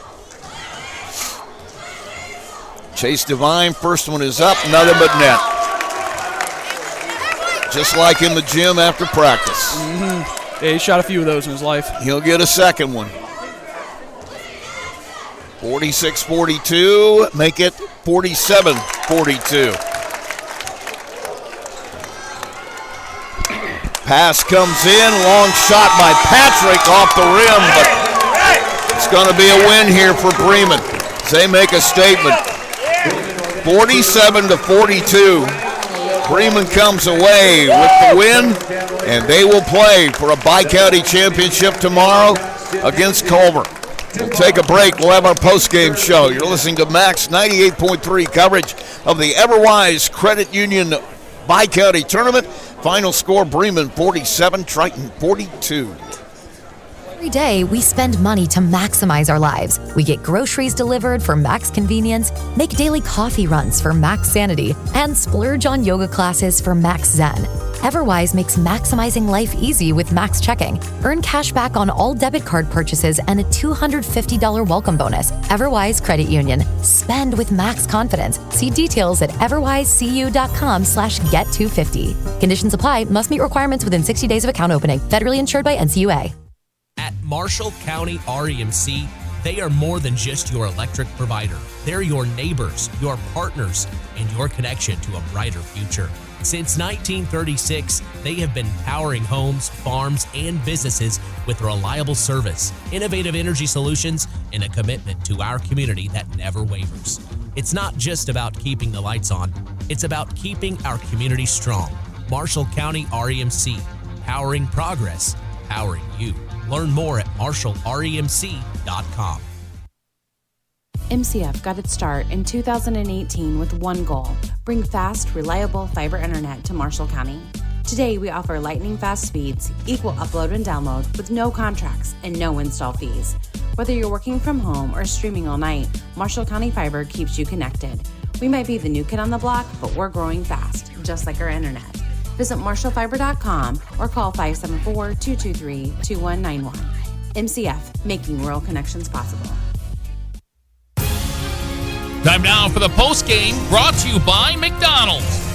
Chase Devine, first one is up, nothing but net. Just like in the gym after practice. Mm-hmm. Yeah, he shot a few of those in his life. He'll get a second one. 46-42, make it 47-42. Pass comes in, long shot by Patrick off the rim, but it's going to be a win here for Bremen. They make a statement. 47-42. Bremen comes away with the win, and they will play for a Bi-County championship tomorrow against Culver. We'll take a break. We'll have our post-game show. You're listening to Max 98.3 coverage of the Everwise Credit Union Bi-County Tournament. Final score, Bremen 47, Triton 42. Every day, we spend money to maximize our lives. We get groceries delivered for max convenience, make daily coffee runs for max sanity, and splurge on yoga classes for max zen. Everwise makes maximizing life easy with Max Checking. Earn cash back on all debit card purchases and a $250 welcome bonus. Everwise Credit Union. Spend with max confidence. See details at everwisecu.com/get250. Conditions apply. Must meet requirements within 60 days of account opening. Federally insured by NCUA. At Marshall County REMC, they are more than just your electric provider. They're your neighbors, your partners, and your connection to a brighter future. Since 1936, they have been powering homes, farms, and businesses with reliable service, innovative energy solutions, and a commitment to our community that never wavers. It's not just about keeping the lights on, it's about keeping our community strong. Marshall County REMC, powering progress, powering you. Learn more at marshallremc.com. MCF got its start in 2018 with one goal: bring fast, reliable fiber internet to Marshall County. Today, we offer lightning-fast speeds, equal upload and download with no contracts and no install fees. Whether you're working from home or streaming all night, Marshall County Fiber keeps you connected. We might be the new kid on the block, but we're growing fast, just like our internet. Visit marshallfiber.com or call 574-223-2191. MCF, making rural connections possible. Time now for the post-game, brought to you by McDonald's.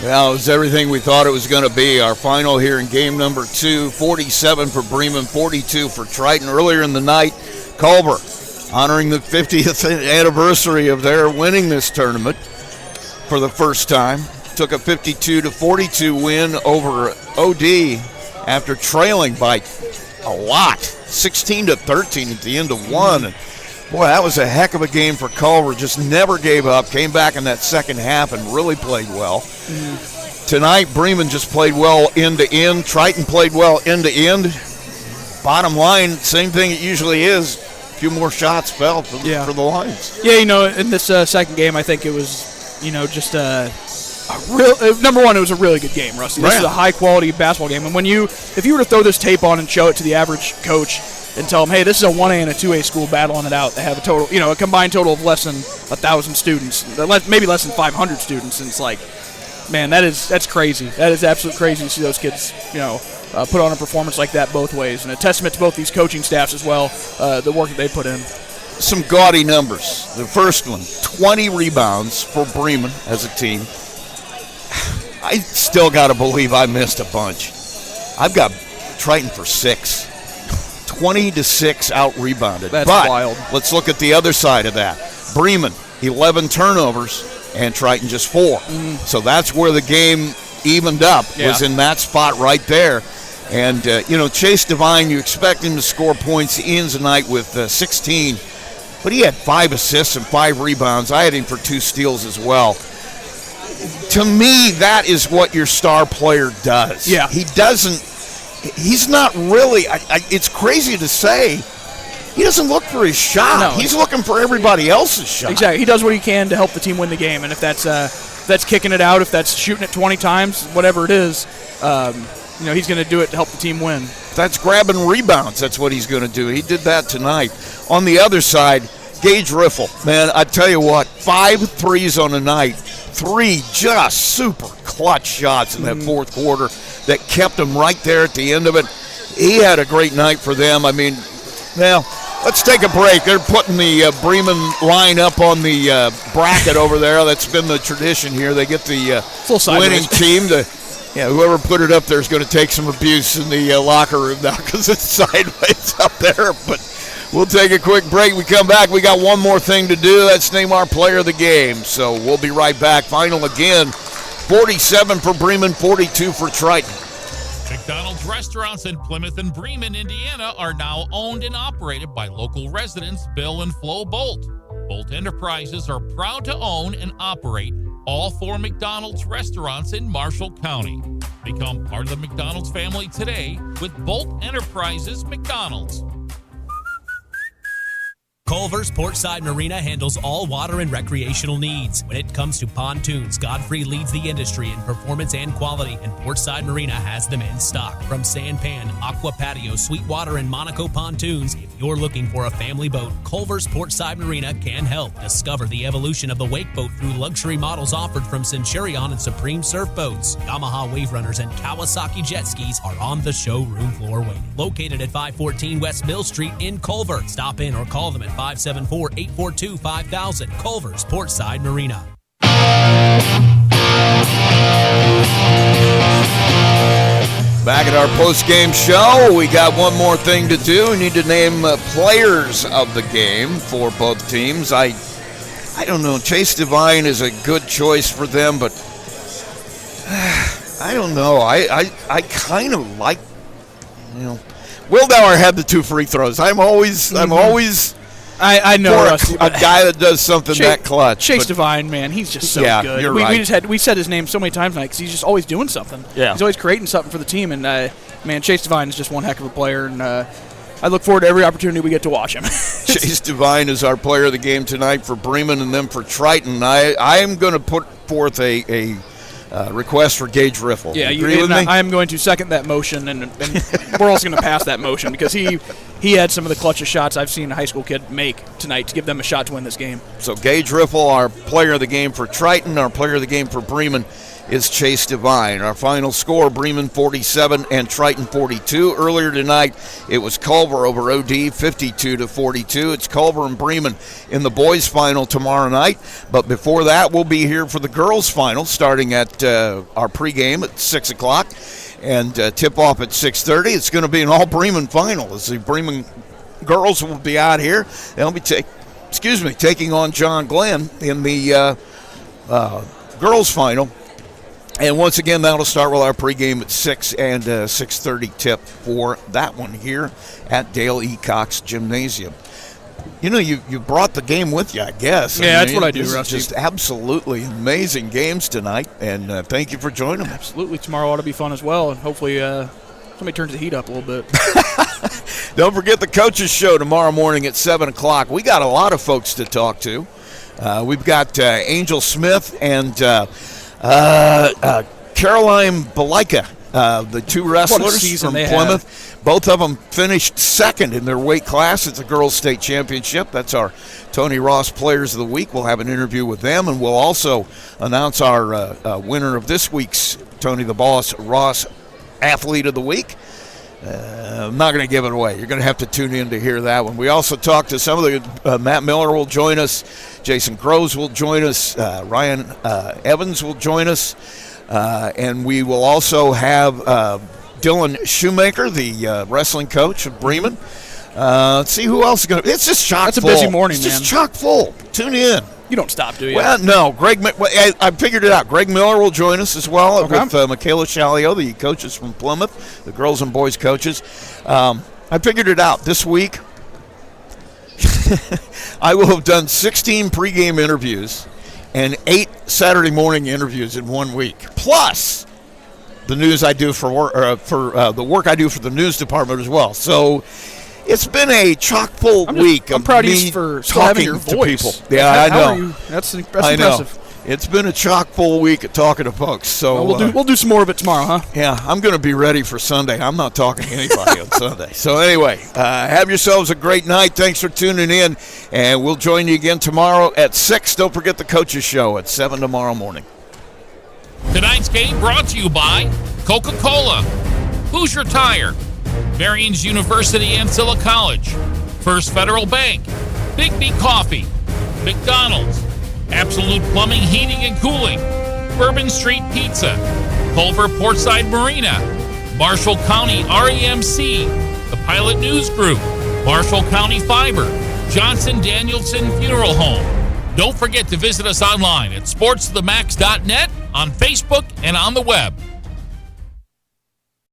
Well, it was everything we thought it was going to be. Our final here in game number 2, 47 for Bremen, 42 for Triton. Earlier in the night, Culver, honoring the 50th anniversary of their winning this tournament for the first time, took a 52-42 win over OD after trailing by a lot, 16-13 at the end of one. And boy, that was a heck of a game for Culver. Just never gave up, came back in that second half and really played well. Tonight, Bremen just played well end to end. Triton played well end to end. Bottom line, same thing it usually is. A few more shots fell for the Lions. Yeah, in this second game, I think it was, just number one, it was a really good game, Rusty. This is a high-quality basketball game. And if you were to throw this tape on and show it to the average coach and tell them, hey, this is a 1A and a 2A school battling it out. They have a combined total of less than 1,000 students, maybe less than 500 students. And it's like, man, that's crazy. That is absolutely crazy to see those kids, put on a performance like that both ways. And a testament to both these coaching staffs as well, the work that they put in. Some gaudy numbers. The first one, 20 rebounds for Bremen as a team. I still got to believe I missed a bunch. I've got Triton for 6. 20-6 out-rebounded. That's but wild. Let's look at the other side of that. Bremen, 11 turnovers, and Triton just 4. So that's where the game evened up, was in that spot right there. And, Chase Devine, you expect him to score points. He ends the night with 16. But he had 5 assists and 5 rebounds. I had him for 2 steals as well. To me, that is what your star player does. Yeah. He's not really, it's crazy to say, he doesn't look for his shot. No. He's looking for everybody else's shot. Exactly. He does what he can to help the team win the game. And if that's kicking it out, if that's shooting it 20 times, whatever it is, he's going to do it to help the team win. That's grabbing rebounds. That's what he's going to do. He did that tonight. On the other side, Gage Riffle. Man, I tell you what, 5 threes on the night. 3 just super clutch shots in that fourth quarter that kept him right there at the end of it. He had a great night for them. I mean, now, let's take a break. They're putting the Bremen line up on the bracket over there. That's been the tradition here. They get the winning team to... Yeah, whoever put it up there is going to take some abuse in the locker room now because it's sideways up there. But we'll take a quick break. We come back. We got one more thing to do. That's name our player of the game. So we'll be right back. Final again, 47 for Bremen, 42 for Triton. McDonald's restaurants in Plymouth and Bremen, Indiana are now owned and operated by local residents Bill and Flo Bolt. Bolt Enterprises are proud to own and operate all 4 McDonald's restaurants in Marshall County. Become part of the McDonald's family today with Bolt Enterprises McDonald's. Culver's Portside Marina handles all water and recreational needs. When it comes to pontoons, Godfrey leads the industry in performance and quality, and Portside Marina has them in stock. From Sanpan, Aqua Patio, Sweetwater, and Monaco pontoons, if you're looking for a family boat, Culver's Portside Marina can help. Discover the evolution of the wake boat through luxury models offered from Centurion and Supreme Surf Boats. Yamaha Wave Runners and Kawasaki jet skis are on the showroom floor waiting. Located at 514 West Mill Street in Culver. Stop in or call them at 574-842-5000. Culver's Portside Marina. Back at our post-game show, we got one more thing to do. We need to name players of the game for both teams. I don't know. Chase Devine is a good choice for them, but I don't know. I kind of like, Wildauer had the 2 free throws. I'm always I know Rusty, a guy that does something that clutch. Chase Devine, man, he's just so good. You're right. We said his name so many times tonight because he's just always doing something. Yeah. He's always creating something for the team, and man, Chase Devine is just one heck of a player, and I look forward to every opportunity we get to watch him. Chase Devine is our player of the game tonight for Bremen and then for Triton. I am going to put forth a request for Gage Riffle. Yeah, you agree with me? I am going to second that motion, and we're also going to pass that motion because he had some of the clutchest shots I've seen a high school kid make tonight to give them a shot to win this game. So Gage Riffle, our player of the game for Triton, our player of the game for Bremen. is Chase Devine. Our final score, Bremen 47 and Triton 42. Earlier tonight, it was Culver over OD 52-42. It's Culver and Bremen in the boys' final tomorrow night. But before that, we'll be here for the girls' final, starting at our pregame at 6 o'clock and tip-off at 6:30. It's going to be an all-Bremen final as the Bremen girls will be out here. They'll be taking on John Glenn in the girls' final. And once again, that'll start with our pregame at 6 and 6:30 tip for that one here at Dale E. Cox Gymnasium. You know, you brought the game with you, I guess. Yeah, that's what I do, Rusty. Just absolutely amazing games tonight, and thank you for joining us. Absolutely. Tomorrow ought to be fun as well, and hopefully somebody turns the heat up a little bit. Don't forget the Coaches Show tomorrow morning at 7 o'clock. We got a lot of folks to talk to. We've got Angel Smith and Caroline Balika, the two wrestlers from Plymouth. Both of them finished second in their weight class at the Girls State Championship. That's our Tony Ross Players of the Week. We'll have an interview with them, and we'll also announce our winner of this week's Tony the Boss Ross Athlete of the Week. I'm not going to give it away. You're going to have to tune in to hear that one. We also talked to some of the Matt Miller will join us. Jason Groves will join us. Ryan Evans will join us. And we will also have Dylan Shoemaker, the wrestling coach of Bremen. Let's see who else is going to. It's just chock full. That's a busy morning, man. It's just chock full. Tune in. You don't stop, do you? Well, no. I figured it out. Greg Miller will join us as well with Michaela Shalio, the coaches from Plymouth, the girls and boys coaches. I figured it out. This week, I will have done 16 pregame interviews and 8 Saturday morning interviews in 1 week, plus the news I do for the work I do for the news department as well. So it's been a chock-full week. I'm proud of you for talking your to voice. people. Yeah, I know. That's I know. impressive. It's been a chock-full week of talking to folks. So we'll do some more of it tomorrow, huh? Yeah, I'm going to be ready for Sunday. I'm not talking to anybody on Sunday. So anyway, have yourselves a great night. Thanks for tuning in, and we'll join you again tomorrow at 6. Don't forget the Coaches Show at 7 tomorrow morning. Tonight's game brought to you by Coca-Cola, Hoosier Tire, Marion's University Ancilla College, First Federal Bank, Big B Coffee, McDonald's, Absolute Plumbing, Heating and Cooling, Bourbon Street Pizza, Culver Portside Marina, Marshall County REMC, the Pilot News Group, Marshall County Fiber, Johnson Danielson Funeral Home. Don't forget to visit us online at sportsthemax.net, on Facebook, and on the web.